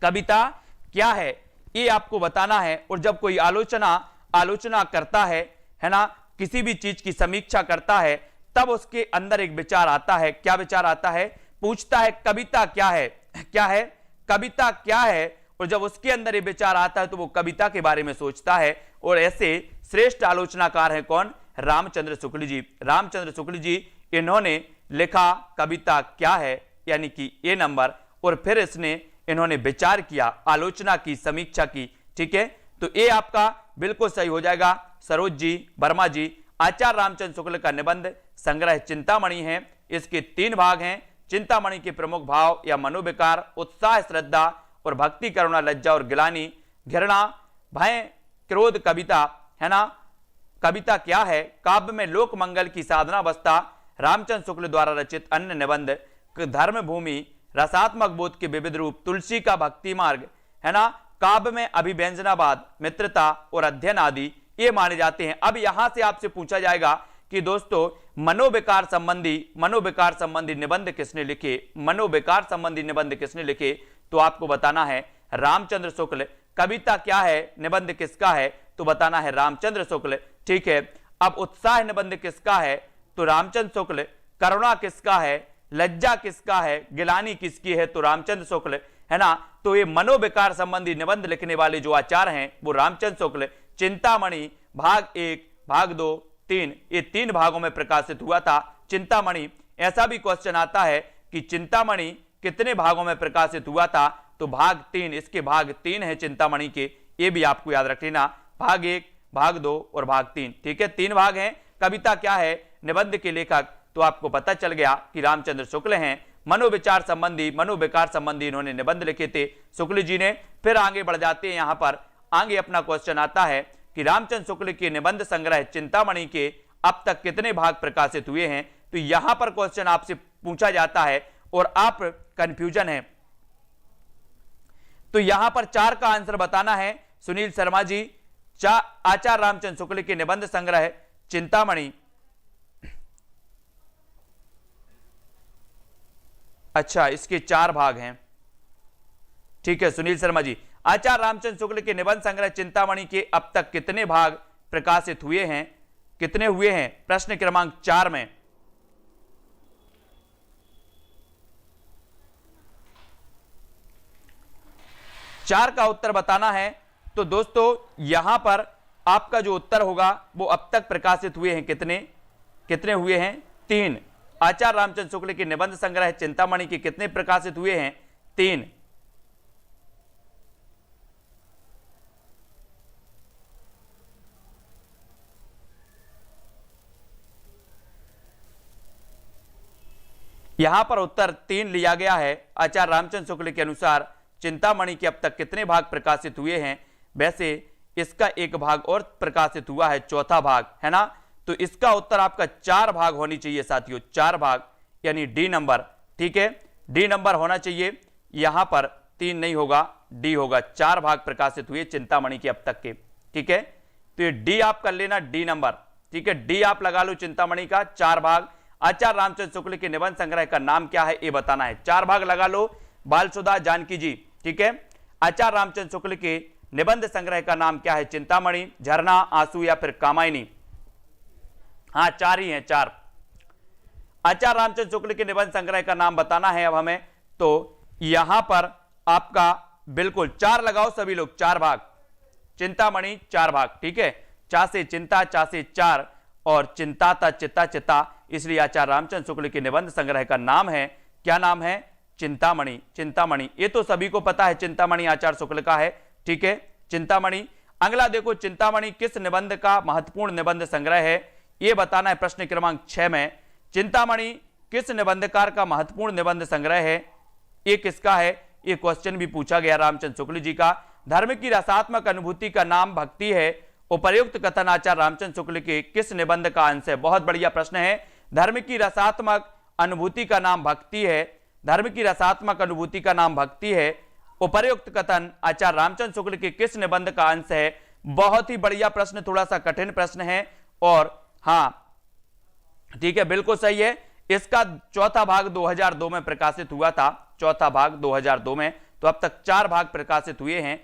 Speaker 1: कविता क्या है ये आपको बताना है। और जब कोई आलोचना करता है ना, किसी भी चीज की समीक्षा करता है, तब उसके अंदर एक विचार आता है। क्या विचार आता है, पूछता है कविता क्या है, क्या है, कविता क्या है। और जब उसके अंदर ये विचार आता है तो वो कविता के बारे में सोचता है। और ऐसे श्रेष्ठ आलोचनाकार हैं कौन, रामचंद्र शुक्ल जी। रामचंद्र शुक्ल जी इन्होंने लिखा कविता क्या है, यानी कि ए नंबर। और फिर इन्होंने विचार किया, आलोचना की, समीक्षा की, ठीक है। तो ये आपका बिल्कुल सही हो जाएगा, सरोज जी, वर्मा जी। आचार्य रामचंद्र शुक्ल का निबंध संग्रह चिंतामणि है। इसके 3 भाग हैं। चिंतामणि के प्रमुख भाव या मनोविकार, उत्साह, श्रद्धा और भक्ति, करुणा, लज्जा और गिलानी, घृणा, भय, क्रोध। कविता है ना, कविता क्या है, काव्य में लोक मंगल की साधना अवस्था। रामचंद्र शुक्ल द्वारा रचित अन्य निबंध धर्म भूमि, रसात्मक बोध के विविध रूप, तुलसी का भक्ति मार्ग, है ना, काव्य में अभिव्यंजनावाद, मित्रता और अध्ययन आदि ये माने जाते हैं। अब यहां से आपसे पूछा जाएगा कि दोस्तों मनोविकार संबंधी निबंध किसने लिखे, मनोविकार संबंधी निबंध किसने लिखे। तो आपको बताना है रामचंद्र शुक्ल। कविता क्या है, निबंध किसका है, तो बताना है रामचंद्र शुक्ल, ठीक है। अब उत्साह निबंध किसका है, तो रामचंद्र शुक्ल। करुणा किसका है, लज्जा किसका है, गिलानी किसकी है, तो रामचंद्र शुक्ल, है ना। तो ये मनोविकार संबंधी निबंध लिखने वाले जो आचार्य हैं वो रामचंद्र शुक्ल। चिंतामणि भाग 1, भाग 2, 3, ये 3 भागों में प्रकाशित हुआ था चिंतामणि। ऐसा भी क्वेश्चन आता है कि चिंतामणि कितने भागों में प्रकाशित हुआ था, तो भाग 3, इसके भाग 3 है चिंतामणि के, ये भी आपको याद रख लेना, भाग 1, भाग 2 और भाग 3। ठीक है, 3 भाग हैं। कविता क्या है, निबंध के लेखक, तो आपको पता चल गया कि रामचंद्र शुक्ल हैं। मनोविचार संबंधी, मनोविकार संबंधी इन्होंने निबंध लिखे थे शुक्ल जी ने। फिर आगे बढ़ जाते हैं, यहां पर आगे अपना क्वेश्चन आता है कि रामचंद्र शुक्ल के निबंध संग्रह चिंतामणि के अब तक कितने भाग प्रकाशित हुए हैं। तो यहां पर क्वेश्चन आपसे पूछा जाता है और आप कंफ्यूजन है, तो यहां पर 4 का आंसर बताना है। सुनील शर्मा जी, आचार्य रामचंद्र शुक्ल के निबंध संग्रह चिंतामणि, अच्छा इसके 4 भाग हैं। ठीक है सुनील शर्मा जी, आचार्य रामचंद्र शुक्ल के निबंध संग्रह चिंतामणि के अब तक कितने भाग प्रकाशित हुए हैं, कितने हुए हैं, प्रश्न क्रमांक 4 में। चार का उत्तर बताना है। तो दोस्तों यहां पर आपका जो उत्तर होगा वो अब तक प्रकाशित हुए हैं कितने हुए हैं, 3। आचार्य रामचंद्र शुक्ल के निबंध संग्रह चिंतामणि के कितने प्रकाशित हुए हैं, 3। यहां पर उत्तर 3 लिया गया है। आचार्य रामचंद्र शुक्ल के अनुसार चिंतामणि के अब तक कितने भाग प्रकाशित हुए हैं, वैसे इसका एक भाग और प्रकाशित हुआ है, चौथा भाग है ना। तो इसका उत्तर आपका 4 भाग होनी चाहिए साथियों, 4 भाग, यानी डी नंबर। ठीक है, डी नंबर होना चाहिए, यहां पर 3 नहीं होगा, डी होगा। 4 भाग प्रकाशित हुए चिंतामणि के अब तक के। ठीक है, तो ये डी आप कर लेना, डी नंबर। ठीक है, डी आप लगा लो, चिंतामणि का 4 भाग। आचार्य रामचंद्र शुक्ल के निबंध संग्रह का नाम क्या है ये बताना है, 4 भाग लगा लो बालसुधा जानकी जी। ठीक है, आचार्य रामचंद्र शुक्ल के निबंध संग्रह का नाम क्या है, चिंतामणि, झरना, आंसू या फिर कामायनी। हाँ 4 ही हैं, 4। आचार्य रामचंद्र शुक्ल के निबंध संग्रह का नाम बताना है अब हमें, तो यहां पर आपका बिल्कुल 4 लगाओ सभी लोग, 4 भाग, चिंतामणि 4 भाग। ठीक है, चा से चिंता, चा से 4 और चिंताता चिता चिता, इसलिए आचार्य रामचंद्र शुक्ल के निबंध संग्रह का नाम है, क्या नाम है, चिंतामणि। चिंतामणि ये तो सभी को पता है, चिंतामणि आचार्य शुक्ल का है। ठीक है, चिंतामणि। अगला देखो, चिंतामणि किस निबंध का महत्वपूर्ण निबंध संग्रह है, यह बताना है प्रश्न क्रमांक 6 में। चिंतामणि किस निबंधकार का महत्वपूर्ण निबंध संग्रह है, ये किसका है, ये क्वेश्चन भी पूछा गया रामचंद्र शुक्ल जी का। धर्म की रसात्मक अनुभूति का नाम भक्ति है, उपर्युक्त कथन आचार्य रामचंद्र शुक्ल के किस निबंध का अंश है। बहुत बढ़िया प्रश्न है। धर्म की रसात्मक अनुभूति का नाम भक्ति है, धर्म की रसात्मक अनुभूति का नाम भक्ति है, उपर्युक्त कथन आचार्य रामचंद्र शुक्ल के किस निबंध का अंश है। बहुत ही बढ़िया प्रश्न, थोड़ा सा कठिन प्रश्न है, और हाँ ठीक है बिल्कुल सही है। इसका चौथा भाग 2002 में प्रकाशित हुआ था, चौथा भाग 2002 में। तो अब तक 4 भाग प्रकाशित हुए हैं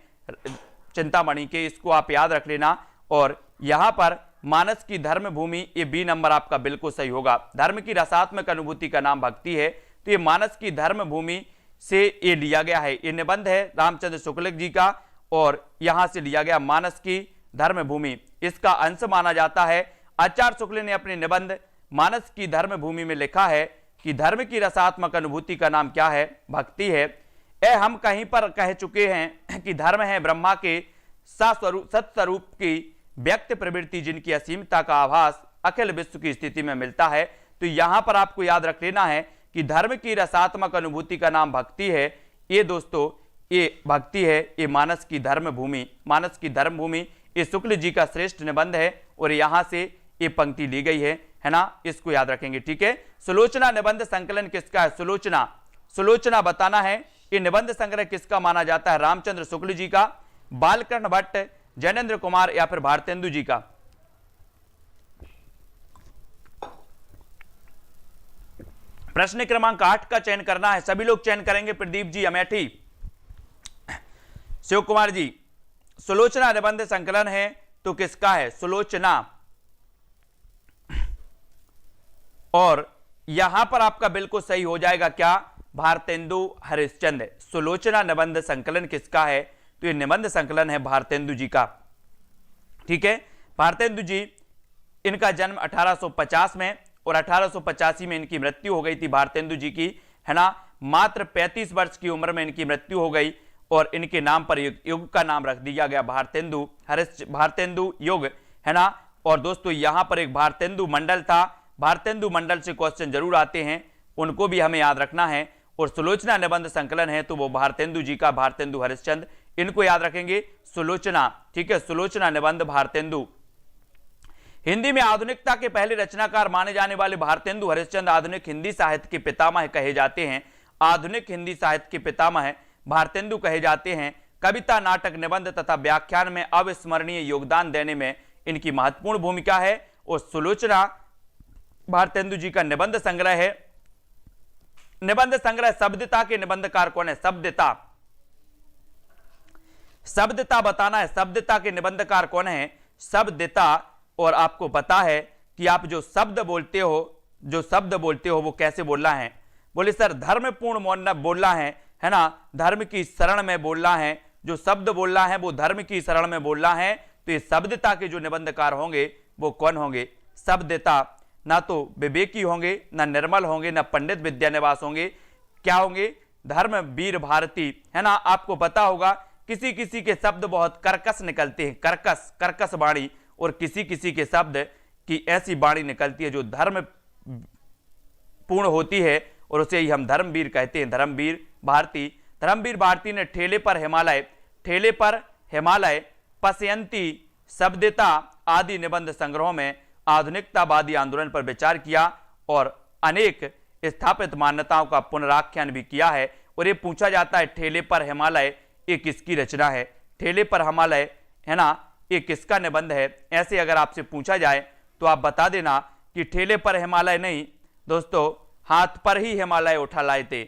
Speaker 1: चिंतामणि के, इसको आप याद रख लेना। और यहां पर मानस की धर्म भूमि, ये बी नंबर आपका बिल्कुल सही होगा। धर्म की रसात्मक अनुभूति का नाम भक्ति है, तो ये मानस की धर्म भूमि से ये लिया गया है, ये निबंध है रामचंद्र शुक्ल जी का, और यहां से लिया गया मानस की धर्म भूमि, इसका अंश माना जाता है। आचार्य शुक्ल ने अपने निबंध मानस की धर्म भूमि में लिखा है कि धर्म की रसात्मक अनुभूति का नाम क्या है, भक्ति है। हम कहीं पर कह चुके हैं कि धर्म है ब्रह्मा के सत्स्वरूप की व्यक्त प्रवृत्ति, जिनकी असीमता का आभास अखिल विश्व की स्थिति में मिलता है। तो यहां पर आपको याद रख लेना है कि धर्म की रसात्मक अनुभूति का नाम भक्ति है। ये दोस्तों ये भक्ति है, ये मानस की धर्म भूमि, मानस की धर्म भूमि ये शुक्ल जी का श्रेष्ठ निबंध है, और यहां से ये पंक्ति ली गई है ना, इसको याद रखेंगे। ठीक है, सुलोचना निबंध संकलन किसका है, सुलोचना, सुलोचना बताना है। ये निबंध संग्रह किसका माना जाता है, रामचंद्र शुक्ल जी का, बालकृष्ण भट्ट, जैनेन्द्र कुमार या फिर भारतेंदु जी का। प्रश्न क्रमांक 8 का चयन करना है, सभी लोग चयन करेंगे। प्रदीप जी, अमेठी, शिव कुमार जी। सुलोचना निबंध संकलन है तो किसका है, सुलोचना। और यहां पर आपका बिल्कुल सही हो जाएगा क्या, भारतेंदु हरिश्चंद्र। सुलोचना निबंध संकलन किसका है, तो ये निबंध संकलन है भारतेंदु जी का। ठीक है, भारतेंदु जी, इनका जन्म 1850 में और 1885 में इनकी मृत्यु हो गई थी भारतेंदु जी की। है ना। मात्र 35 वर्ष की उम्र में इनकी मृत्यु हो गई और इनके नाम पर युग का नाम रख दिया गया भारतेंदु युग, है ना। और दोस्तों यहां पर एक भारतेंदु मंडल था, भारतेंदु मंडल से क्वेश्चन जरूर आते हैं, उनको भी हमें याद रखना है। और सुलोचना निबंध संकलन है तो वो भारतेंदु जी का, भारतेंदु हरिश्चंद्र, इनको याद रखेंगे। सुलोचना, ठीक है, सुलोचना निबंध भारतेंदु। हिंदी में आधुनिकता के पहले रचनाकार माने जाने वाले भारतेंदु हरिश्चंद्र आधुनिक हिंदी साहित्य के पितामह कहे जाते हैं। आधुनिक हिंदी साहित्य के पितामह भारतेंदु कहे जाते हैं। कविता, नाटक, निबंध तथा व्याख्यान में अविस्मरणीय योगदान देने में इनकी महत्वपूर्ण भूमिका है। और सुलोचना भारतेंदु जी का निबंध संग्रह है। निबंध संग्रह शब्दता के निबंधकार कौन है? शब्दता, शब्दता बताना है, शब्दता के निबंधकार कौन है? शब्दता। और आपको पता है कि आप जो शब्द बोलते हो वो कैसे बोलना है? बोले सर धर्मपूर्ण बोलना है ना, धर्म की शरण में बोलना है, जो शब्द बोलना है वो धर्म की शरण में बोलना है। तो ये शब्दता के जो निबंधकार होंगे वो कौन होंगे? शब्दता। ना तो विवेकी होंगे, ना निर्मल होंगे, ना पंडित विद्यानिवास होंगे, क्या होंगे? धर्मवीर भारती, है ना। आपको पता होगा किसी किसी के शब्द बहुत कर्कश निकलते हैं, कर्कश वाणी, और किसी किसी के शब्द की ऐसी वाणी निकलती है जो धर्म पूर्ण होती है, और उसे ही हम धर्मवीर कहते हैं। धर्मवीर भारती ने ठेले पर हिमालय, पसयंती, शब्दता आदि निबंध संग्रहों में आधुनिकतावादी आंदोलन पर विचार किया और अनेक स्थापित मान्यताओं का पुनराख्यान भी किया है। और ये पूछा जाता है ठेले पर हिमालय ये किसकी रचना है? ठेले पर हिमालय, है ना, ये किसका निबंध है? ऐसे अगर आपसे पूछा जाए तो आप बता देना कि ठेले पर हिमालय नहीं दोस्तों, हाथ पर ही हिमालय उठा लाए थे।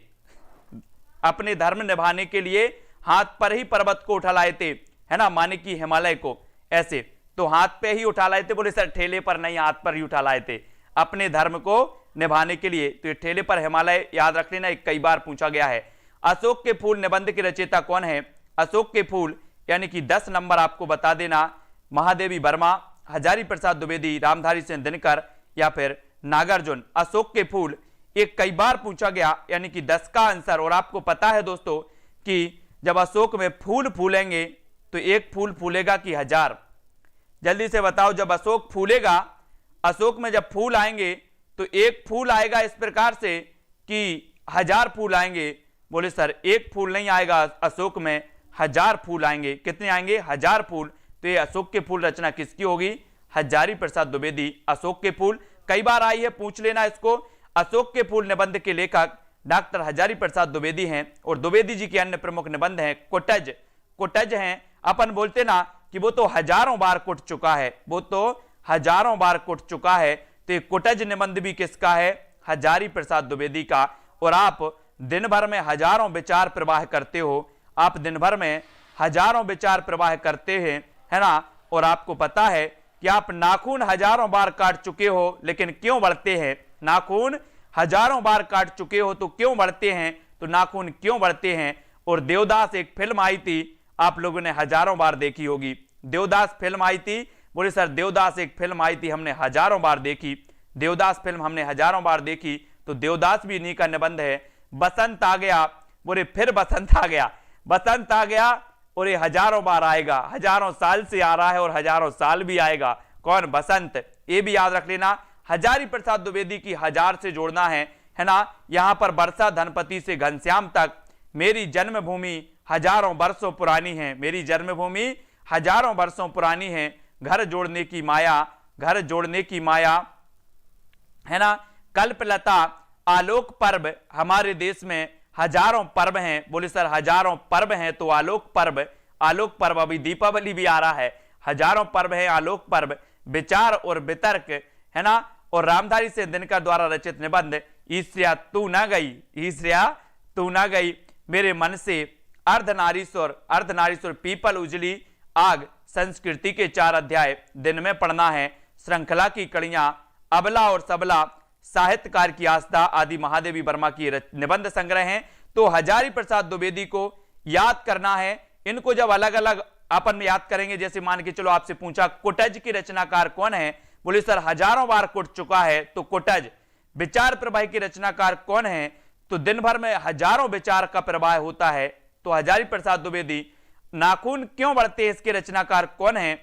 Speaker 1: अपने धर्म निभाने के लिए हाथ पर ही पर्वत को उठा लाए थे, है ना, माने कि हिमालय को। ऐसे तो हाथ पे ही उठा लाए थे। बोले सर ठेले पर नहीं, हाथ पर ही उठा लाए थे अपने धर्म को निभाने के लिए। तो ये ठेले पर हिमालय याद रख लेना, कई बार पूछा गया है। अशोक के फूल निबंध के रचयिता कौन है? अशोक के फूल यानी कि 10 नंबर आपको बता देना, महादेवी वर्मा, हजारी प्रसाद द्विवेदी, रामधारी सिंह दिनकर या फिर नागार्जुन। अशोक के फूल एक कई बार पूछा गया, यानी कि 10 का आंसर। और आपको पता है दोस्तों कि जब अशोक में फूल फूलेंगे तो एक फूल फूलेगा कि 1000? जल्दी से बताओ, जब अशोक फूलेगा, अशोक में जब फूल आएंगे तो एक फूल आएगा इस प्रकार से कि 1000 फूल आएंगे? बोले सर एक फूल नहीं आएगा, अशोक में 1000 फूल आएंगे। कितने आएंगे? 1000 फूल। तो ये अशोक के फूल रचना किसकी होगी? हजारी प्रसाद द्विवेदी। अशोक के फूल कई बार आई है, पूछ लेना इसको। अशोक के फूल निबंध के लेखक डॉक्टर हजारी प्रसाद द्विवेदी हैं। और द्विवेदी जी के अन्य प्रमुख निबंध हैं कुटज हैं। अपन बोलते ना कि वो तो हजारों बार कुट चुका है, वो तो हजारों बार कुट चुका है। तो ये कुटज निबंध भी किसका है? हजारी प्रसाद द्विवेदी का। और आप दिन भर में हजारों विचार प्रवाह करते हो, आप दिन भर में हजारों विचार प्रवाह करते हैं, है ना। और आपको पता है कि आप नाखून हजारों बार काट चुके हो, लेकिन क्यों बढ़ते हैं? नाखून हजारों बार काट चुके हो तो क्यों बढ़ते हैं? तो नाखून क्यों बढ़ते हैं? और देवदास एक फिल्म आई थी, आप लोगों ने हजारों बार देखी होगी। देवदास फिल्म आई थी। बोले सर देवदास एक फिल्म आई थी, हमने हजारों बार देखी। देवदास फिल्म हमने हजारों बार देखी, तो देवदास भी इन्हीं का निबंध है। बसंत आ गया, बोले फिर बसंत आ गया, बसंत आ गया और ये हजारों बार आएगा, हजारों साल से आ रहा है और हजारों साल भी आएगा। कौन? बसंत। ये भी याद रख लेना। हजारी प्रसाद द्विवेदी की 1000 से जोड़ना है ना। यहां पर वर्षा धनपति से घनश्याम तक, मेरी जन्मभूमि हजारों वर्षों पुरानी है, मेरी जन्मभूमि हजारों वर्षों पुरानी है, घर जोड़ने की माया, घर जोड़ने की माया, है ना। कल्पलता, आलोक पर्व, हमारे देश में हजारों पर्व हैं। बोले सर हजारों पर्व हैं तो आलोक पर्व, अभी दीपावली भी आ रहा है, हजारों पर्व है, आलोक पर्व। विचार और वितर्क, है ना। और रामधारी सिंह दिनकर द्वारा रचित निबंध ईश्रिया तू ना गई, ईश्रिया तू ना गई, मेरे मन से, अर्धनारीश्वर, पीपल उजली आग, संस्कृति के 4 अध्याय दिन में पढ़ना है, श्रृंखला की कड़ियां, अबला और सबला, साहित्यकार की आस्था आदि महादेवी वर्मा की निबंध संग्रह हैं। तो हजारी प्रसाद द्विवेदी को याद करना है। इनको जब अलग अलग अपन याद करेंगे, जैसे मान के चलो आपसे पूछा कुटज की रचनाकार कौन है? बोले सर हजारों बार कुट चुका है, तो कुटज। विचार प्रवाह की रचनाकार कौन है? तो दिन भर में हजारों विचार का प्रवाह होता है। तो हजारी प्रसाद द्विवेदी, नाखून क्यों बढ़ते हैं, इसके रचनाकार कौन है?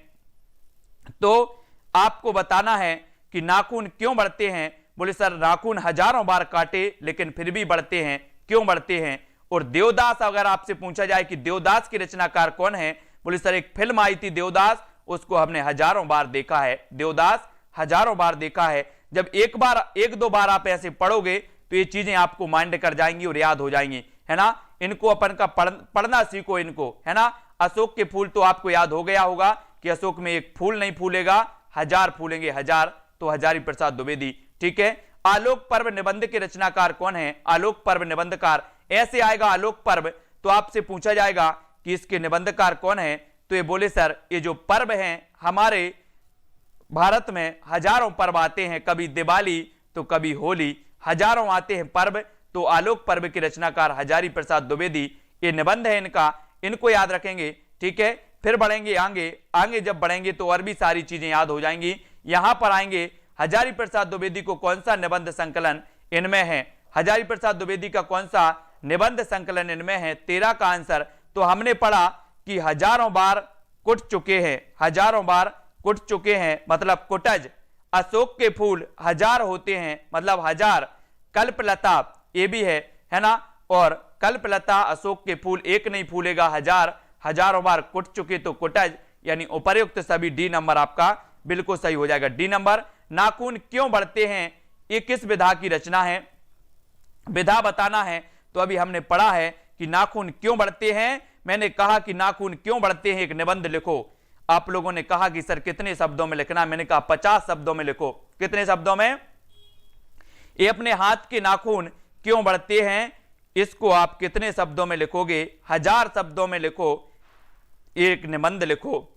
Speaker 1: तो आपको बताना है कि नाखून क्यों बढ़ते हैं। बोले सर नाखून हजारों बार काटे लेकिन फिर भी बढ़ते हैं, क्यों बढ़ते हैं? और देवदास, अगर आपसे पूछा जाए कि देवदास की रचनाकार कौन है, बोले सर एक फिल्म आई थी देवदास, उसको हमने हजारों बार देखा है, देवदास हजारों बार देखा है। जब एक दो बार आप ऐसे पढ़ोगे तो ये चीजें आपको माइंड कर जाएंगी और याद हो जाएंगी, है ना। इनको अपन का पढ़ना सीखो इनको, है ना। अशोक के फूल तो आपको याद हो गया होगा कि अशोक में एक फूल नहीं फूलेगा, हजार फूलेंगे, हजार। तो हजारी प्रसाद द्विवेदी, ठीक है। आलोक पर्व निबंध के रचनाकार कौन है? आलोक पर्व निबंधकार, ऐसे आएगा आलोक पर्व तो आपसे पूछा जाएगा कि इसके निबंधकार कौन है, तो ये बोले सर ये जो पर्व हैं हमारे भारत में हजारों पर्व आते हैं, कभी दिवाली तो कभी होली, हजारों आते हैं पर्व। तो आलोक पर्व के रचनाकार हजारी प्रसाद द्विवेदी, ये निबंध है इनका, इनको याद रखेंगे, ठीक है। फिर बढ़ेंगे आगे जब बढ़ेंगे तो और भी सारी चीजें याद हो जाएंगी। यहां पर आएंगे हजारी प्रसाद द्विवेदी को कौन सा निबंध संकलन इनमें है, हजारी प्रसाद द्विवेदी का कौन सा निबंध संकलन इनमें है? 13 का आंसर तो हमने पढ़ा कि हजारों बार कुट चुके हैं, हजारों बार कुट चुके हैं मतलब कुटज। अशोक के फूल हजार होते हैं मतलब हजार। कल्पलता ये भी है ना। और कल्पलता अशोक के फूल एक नहीं फूलेगा, हजार, हजारों बार कुट चुके तो कुटज, यानी उपर्युक्त सभी डी नंबर आपका बिल्कुल सही हो जाएगा, डी नंबर। नाखून क्यों बढ़ते हैं, ये किस विधा की रचना है, विधा बताना है। तो अभी हमने पढ़ा है कि नाखून क्यों बढ़ते हैं, मैंने कहा कि नाखून क्यों बढ़ते हैं एक निबंध लिखो। आप लोगों ने कहा कि सर कितने शब्दों में लिखना, मैंने कहा 50 शब्दों में लिखो। कितने शब्दों में? ये अपने हाथ के नाखून क्यों बढ़ते हैं, इसको आप कितने शब्दों में लिखोगे? 1000 शब्दों में लिखो, एक निबंध लिखो।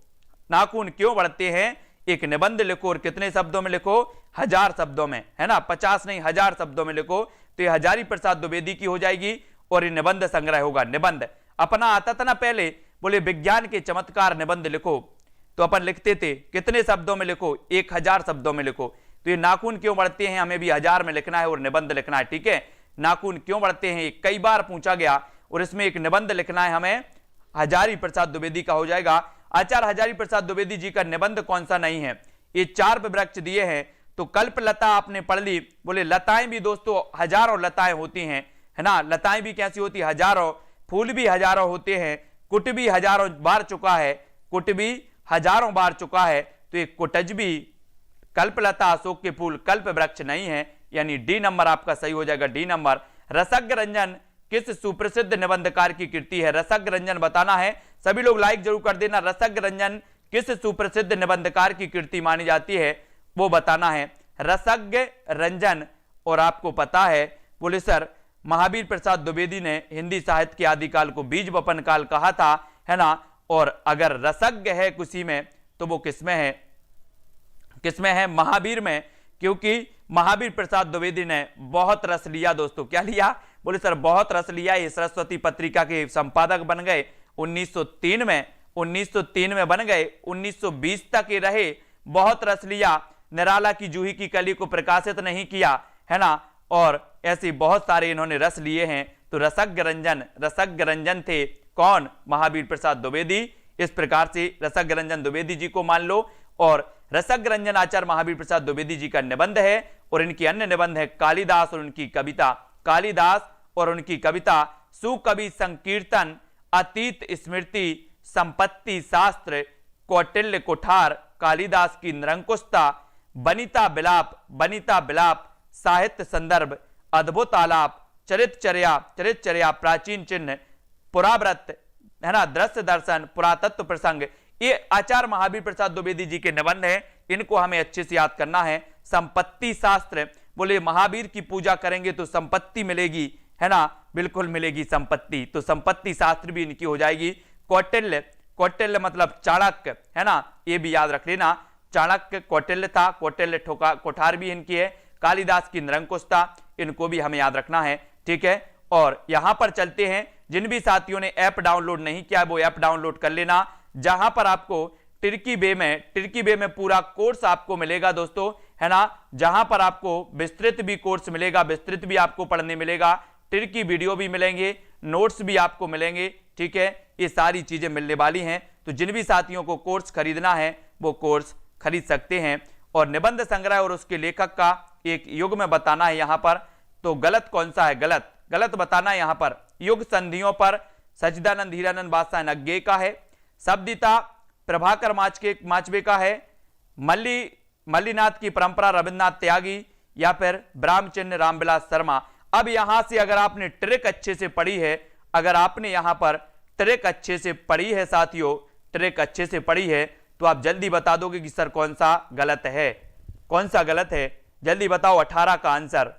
Speaker 1: नाखून क्यों बढ़ते हैं एक निबंध लिखो और कितने शब्दों में लिखो? 1000 शब्दों में, है ना। 50 नहीं 1000 शब्दों में लिखो। तो ये हजारी प्रसाद द्विवेदी की हो जाएगी और ये निबंध संग्रह होगा। निबंध अपना आता था ना पहले, बोले विज्ञान के चमत्कार निबंध लिखो, तो अपन लिखते थे कितने शब्दों में लिखो? 1000 शब्दों में लिखो। तो ये नाखून क्यों बढ़ते हैं हमें भी 1000 में लिखना है और निबंध लिखना है, ठीक है। नाखून क्यों बढ़ते हैं कई बार पूछा गया और इसमें एक निबंध लिखना है हमें, हजारी प्रसाद द्विवेदी का हो जाएगा। आचार्य हजारी प्रसाद द्विवेदी जी का निबंध कौन सा नहीं है? ये 4 वृक्ष दिए हैं। तो कल्पलता आपने पढ़ ली, बोले लताएं भी दोस्तों हजारों लताएं होती हैं, है ना। लताएं भी कैसी होती? हजारों। फूल भी हजारों होते हैं। कुट भी हजारों बार चुका है, कुट भी हजारों बार चुका है। तो एक कुटज भी कल्पलता अशोक के फूल कल्प वृक्ष नहीं है, यानी डी नंबर आपका सही हो जाएगा, डी नंबर। रसज्ञ रंजन किस सुप्रसिद्ध निबंधकार की कृति है? रसज्ञ रंजन बताना है, सभी लोग लाइक जरूर कर देना। रसज्ञ रंजन किस सुप्रसिद्ध निबंधकार की कृति मानी जाती है, वो बताना है। रसज्ञ रंजन, और आपको पता है बोले सर महावीर प्रसाद द्विवेदी ने हिंदी साहित्य के आदिकाल को बीज वपन काल कहा था, है ना। और अगर रसज्ञ है किसी में तो वो किसमें है? किसमें है? महावीर में, क्योंकि महावीर प्रसाद द्विवेदी ने बहुत रस लिया दोस्तों। क्या लिया? बोले सर बहुत रस लिया। ये सरस्वती पत्रिका के संपादक बन गए 1903 में, 1903 में बन गए, 1920 तक ये रहे। बहुत रस लिया, निराला की जूही की कली को प्रकाशित नहीं किया, है ना। और ऐसे बहुत सारे इन्होंने रस लिए हैं। तो रसज्ञ रंजन थे कौन? महावीर प्रसाद द्विवेदी। इस प्रकार से रसज्ञ रंजन द्विवेदी जी को मान लो। और रसज्ञ रंजन आचार्य महावीर प्रसाद द्विवेदी जी का निबंध है और इनकी अन्य निबंध है कालिदास और उनकी कविता, कालिदास और उनकी कविता, सुकवि संकीर्तन, अतीत स्मृति, संपत्ति शास्त्र, कौटिल्य कुठार, कालिदास की निरंकुशता, बनिता बिलाप, साहित्य संदर्भ, अद्भुत आलाप, चरितचर्या, प्राचीन चिन्ह, पुराव्रत, है ना, दृश्य दर्शन, पुरातत्व प्रसंग, ये आचार्य महावीर प्रसाद द्विवेदी जी के निबंध हैं। इनको हमें अच्छे से याद करना है। संपत्ति शास्त्र, बोले महावीर की पूजा करेंगे तो संपत्ति मिलेगी, है ना, बिल्कुल मिलेगी संपत्ति। तो संपत्ति शास्त्र भी इनकी हो जाएगी। कौटिल्य मतलब चाणक्य, है ना, ये भी याद रख लेना। चाणक्य कौटिल्य था, कौटिल्य कुठार भी इनकी है। कालिदास की निरंकुशता, इनको भी हमें याद रखना है, ठीक है। और यहां पर चलते हैं, जिन भी साथियों ने ऐप डाउनलोड नहीं किया वो ऐप डाउनलोड कर लेना, जहां पर आपको टिर्की बे में पूरा कोर्स आपको मिलेगा दोस्तों, है ना। जहां पर आपको विस्तृत भी कोर्स मिलेगा, विस्तृत भी आपको पढ़ने मिलेगा, ट्रिक की वीडियो भी मिलेंगे, नोट्स भी आपको मिलेंगे, ठीक है। ये सारी चीजें मिलने वाली हैं। तो जिन भी साथियों को कोर्स खरीदना है वो कोर्स खरीद सकते हैं। और निबंध संग्रह और उसके लेखक का एक युग में बताना है यहाँ पर, तो गलत कौन सा है, गलत बताना है यहाँ पर। युग संधियों पर सच्चिदानंद हीरानंद बादशाह नग्गे का है, शब्दिता प्रभाकर माचवे का है, मल्लीनाथ की परंपरा रविन्द्रनाथ त्यागी, या फिर ब्रह्मचिन्ह रामविलास शर्मा। अब यहां से अगर आपने ट्रिक अच्छे से पढ़ी है, अगर आपने यहां पर ट्रिक अच्छे से पढ़ी है साथियों, ट्रिक अच्छे से पढ़ी है, तो आप जल्दी बता दोगे कि सर कौन सा गलत है, कौन सा गलत है, जल्दी बताओ 18 का आंसर।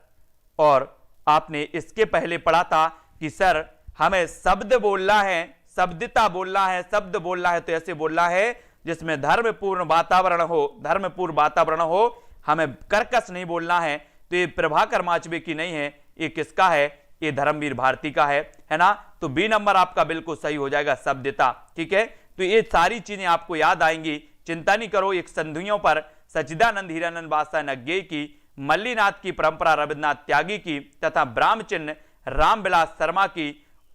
Speaker 1: और आपने इसके पहले पढ़ा था कि सर हमें शब्द बोलना है, शब्दिता बोलना है, शब्द बोलना है, तो ऐसे बोलना है जिसमें धर्मपूर्ण वातावरण हो, धर्मपूर्ण वातावरण हो, हमें कर्कश नहीं बोलना है। तो ये प्रभाकर माचवे की नहीं है, ये किसका है, ये धर्मवीर भारती का है ना। तो बी नंबर आपका बिल्कुल सही हो जाएगा, शब्दिता, ठीक है। तो ये सारी चीजें आपको याद आएंगी, चिंता नहीं करो। एक संधियों पर सच्चिदानंद हीरानंद बादशाह नग्गे की, मल्लीनाथ की परंपरा रविन्द्रनाथ त्यागी की तथा ब्रह्मचिन्ह रामविलास शर्मा की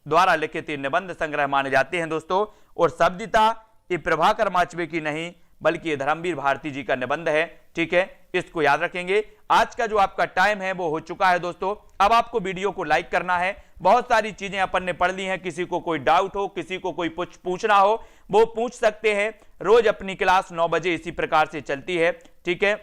Speaker 1: द्वारा लिखित निबंध संग्रह माने जाते हैं दोस्तों। और शब्दिता ये प्रभाकर माचवे की नहीं बल्कि ये धर्मवीर भारती जी का निबंध है, ठीक है, इसको याद रखेंगे। आज का जो आपका टाइम है वो हो चुका है दोस्तों। अब आपको वीडियो को लाइक करना है। बहुत सारी चीजें अपन ने पढ़ ली हैं, किसी को कोई डाउट हो, किसी को कोई पूछना हो वो पूछ सकते हैं। रोज अपनी क्लास 9 बजे इसी प्रकार से चलती है, ठीक है।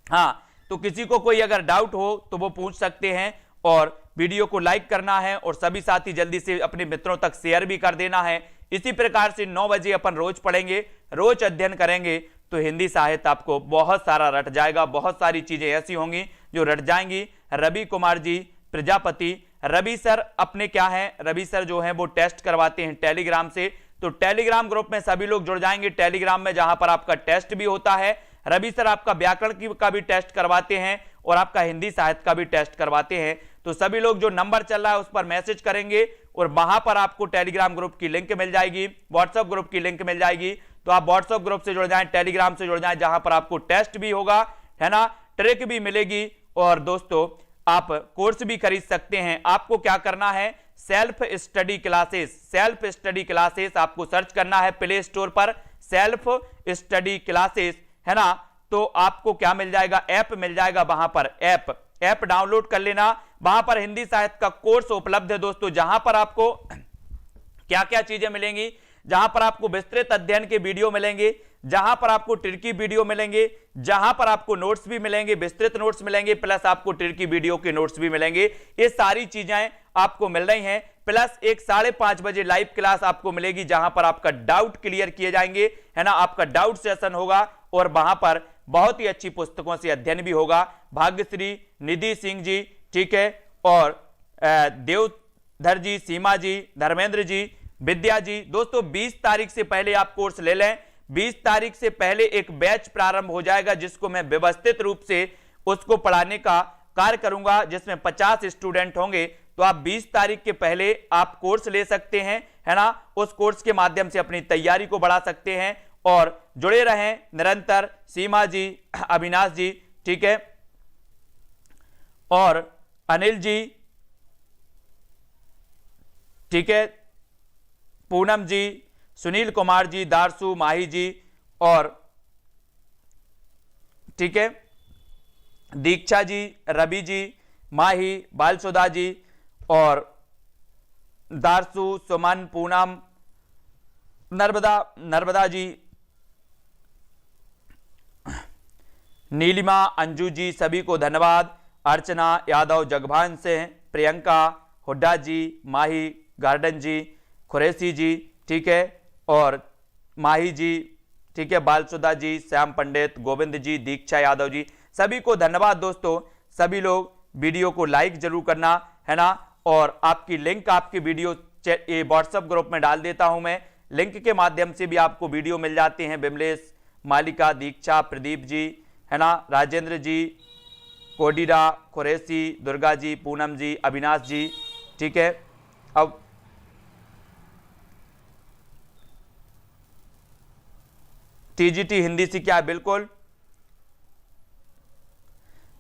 Speaker 1: हाँ, तो किसी को कोई अगर डाउट हो तो वो पूछ सकते हैं। और वीडियो को लाइक करना है और सभी साथी जल्दी से अपने मित्रों तक शेयर भी कर देना है। इसी प्रकार से 9 बजे अपन रोज पढ़ेंगे, रोज अध्ययन करेंगे, तो हिंदी साहित्य आपको बहुत सारा रट जाएगा। बहुत सारी चीजें ऐसी होंगी जो रट जाएंगी। रवि कुमार जी प्रजापति, रवि सर अपने क्या है, रवि सर जो है वो टेस्ट करवाते हैं टेलीग्राम से, तो टेलीग्राम ग्रुप में सभी लोग जुड़ जाएंगे टेलीग्राम में, जहां पर आपका टेस्ट भी होता है। रवि सर आपका व्याकरण का भी टेस्ट करवाते हैं और आपका हिंदी साहित्य का भी टेस्ट करवाते हैं। तो सभी लोग जो नंबर चल रहा है उस पर मैसेज करेंगे और वहां पर आपको टेलीग्राम ग्रुप की लिंक मिल जाएगी, व्हाट्सएप ग्रुप की लिंक मिल जाएगी। तो आप व्हाट्सएप ग्रुप से जुड़ जाएं, टेलीग्राम से जुड़ जाएं, जहां पर आपको टेस्ट भी होगा, है ना, ट्रिक भी मिलेगी। और दोस्तों आप कोर्स भी खरीद सकते हैं। आपको क्या करना है, self study classes, self study classes आपको सर्च करना है प्ले स्टोर पर, सेल्फ स्टडी क्लासेस, है ना। तो आपको क्या मिल जाएगा, ऐप मिल जाएगा, वहां पर ऐप डाउनलोड कर लेना। वहां पर हिंदी साहित्य का कोर्स उपलब्ध है दोस्तों, जहां पर आपको क्या क्या चीजें मिलेंगी, जहां पर आपको विस्तृत अध्ययन के वीडियो मिलेंगे, जहां पर आपको ट्रिकी वीडियो मिलेंगे, जहां पर आपको नोट्स भी मिलेंगे, विस्तृत नोट्स मिलेंगे, प्लस आपको ट्रिकी वीडियो के नोट्स भी मिलेंगे। ये सारी चीजें आपको मिल रही हैं। प्लस एक 5:30 बजे लाइव क्लास आपको मिलेगी, जहां पर आपका डाउट क्लियर किए जाएंगे, है ना, आपका डाउट सेशन होगा। और वहां पर बहुत ही अच्छी पुस्तकों से अध्ययन भी होगा। भाग्यश्री, निधि सिंह जी, ठीक है, और देवधर जी, सीमा जी, धर्मेंद्र जी, विद्या जी। दोस्तों 20 तारीख से पहले आप कोर्स ले लें। 20 तारीख से पहले एक बैच प्रारंभ हो जाएगा, जिसको मैं व्यवस्थित रूप से उसको पढ़ाने का कार्य करूंगा, जिसमें 50 स्टूडेंट होंगे। तो आप 20 तारीख के पहले आप कोर्स ले सकते हैं, है ना। उस कोर्स के माध्यम से अपनी तैयारी को बढ़ा सकते हैं और जुड़े रहें निरंतर। सीमा जी, अविनाश जी, ठीक है, और अनिल जी, ठीक है, पूनम जी, सुनील कुमार जी, दारसू, माही जी, और ठीक है, दीक्षा जी, रवि जी, माही, बालसुधा जी, और दारसू, सुमन, पूनम, नर्मदा जी, नीलिमा, अंजू जी, सभी को धन्यवाद। अर्चना यादव, जगभान से, प्रियंका, हुड्डा जी, माही, गार्डन जी, खुरेसी जी, ठीक है, और माही जी, ठीक है, बालसुधा जी, श्याम पंडित, गोविंद जी, दीक्षा यादव जी, सभी को धन्यवाद। दोस्तों सभी लोग वीडियो को लाइक जरूर करना, है ना। और आपकी लिंक आपकी वीडियो व्हाट्सएप ग्रुप में डाल देता हूं मैं, लिंक के माध्यम से भी आपको वीडियो मिल जाते हैं। बिमलेश, मालिका, दीक्षा, प्रदीप जी, है ना, राजेंद्र जी, कोडिरा, कुरैशी, दुर्गा जी, पूनम जी, अविनाश जी, ठीक है। अब टीजीटी हिंदी से क्या है, बिल्कुल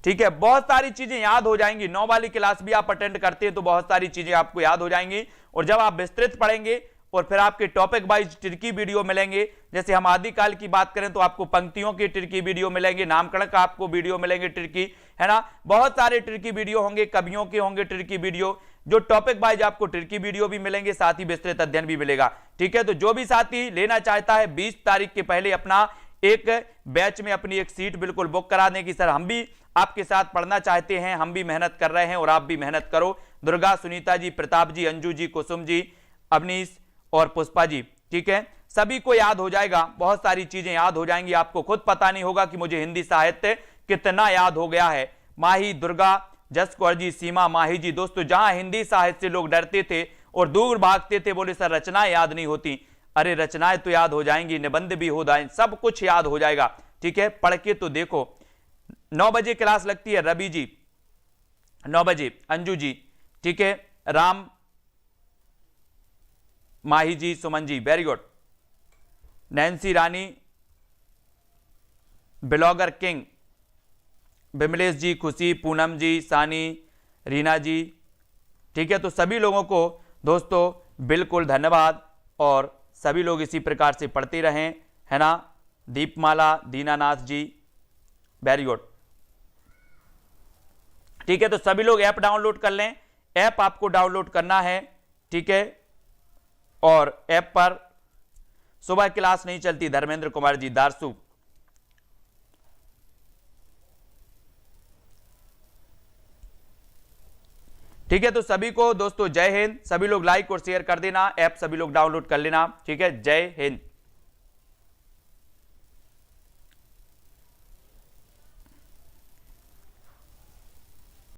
Speaker 1: ठीक है, बहुत सारी चीजें याद हो जाएंगी। 9 वाली क्लास भी आप अटेंड करते हैं तो बहुत सारी चीजें आपको याद हो जाएंगी। और जब आप विस्तृत पढ़ेंगे और फिर आपके टॉपिक वाइज ट्रिकी वीडियो मिलेंगे, जैसे हम आदिकाल की बात करें तो आपको पंक्तियों की ट्रिकी वीडियो मिलेंगे, नामकरण का आपको वीडियो मिलेंगे ट्रिकी, है ना, बहुत सारे ट्रिकी वीडियो होंगे, कवियों के होंगे ट्रिकी वीडियो, जो टॉपिक वाइज आपको ट्रिकी वीडियो भी मिलेंगे, साथ ही विस्तृत अध्ययन भी मिलेगा। ठीक है, तो जो भी साथी लेना चाहता है 20 तारीख के पहले अपना एक बैच में अपनी एक सीट बिल्कुल बुक करा दें कि सर हम भी आपके साथ पढ़ना चाहते हैं, हम भी मेहनत कर रहे हैं और आप भी मेहनत करो। दुर्गा, सुनीता जी, प्रताप जी, अंजू जी, कुसुम जी, अवनीश और पुष्पा जी, ठीक है, सभी को याद हो जाएगा, बहुत सारी चीजें याद हो जाएंगी। आपको खुद पता नहीं होगा कि मुझे हिंदी साहित्य कितना याद हो गया है। माही, दुर्गा, जस कौर जी, सीमा, माही जी, दोस्तों जहां हिंदी साहित्य से लोग डरते थे और दूर भागते थे, बोले सर रचनाएं याद नहीं होती, अरे रचनाएं तो याद हो जाएंगी, निबंध भी हो जाए, सब कुछ याद हो जाएगा। ठीक है, पढ़ के तो देखो। 9 बजे क्लास लगती है, रवि जी 9 बजे, अंजू जी, ठीक है, राम, माही जी, Suman ji, very good, Nancy रानी, ब्लॉगर किंग, बिमलेश जी, खुशी, पूनम जी, सानी, रीना जी, ठीक है, तो सभी लोगों को दोस्तों बिल्कुल धन्यवाद और सभी लोग इसी प्रकार से पढ़ते रहें, है ना। दीपमाला, दीनानाथ जी, वेरी गुड, ठीक है, तो सभी लोग ऐप डाउनलोड कर लें। ऐप आपको डाउनलोड करना है, ठीक है, और ऐप पर सुबह क्लास नहीं चलती, धर्मेंद्र कुमार जी, दारसू, ठीक है, तो सभी को दोस्तों जय हिंद। सभी लोग लाइक और शेयर कर देना, ऐप सभी लोग डाउनलोड कर लेना, ठीक है, जय हिंद।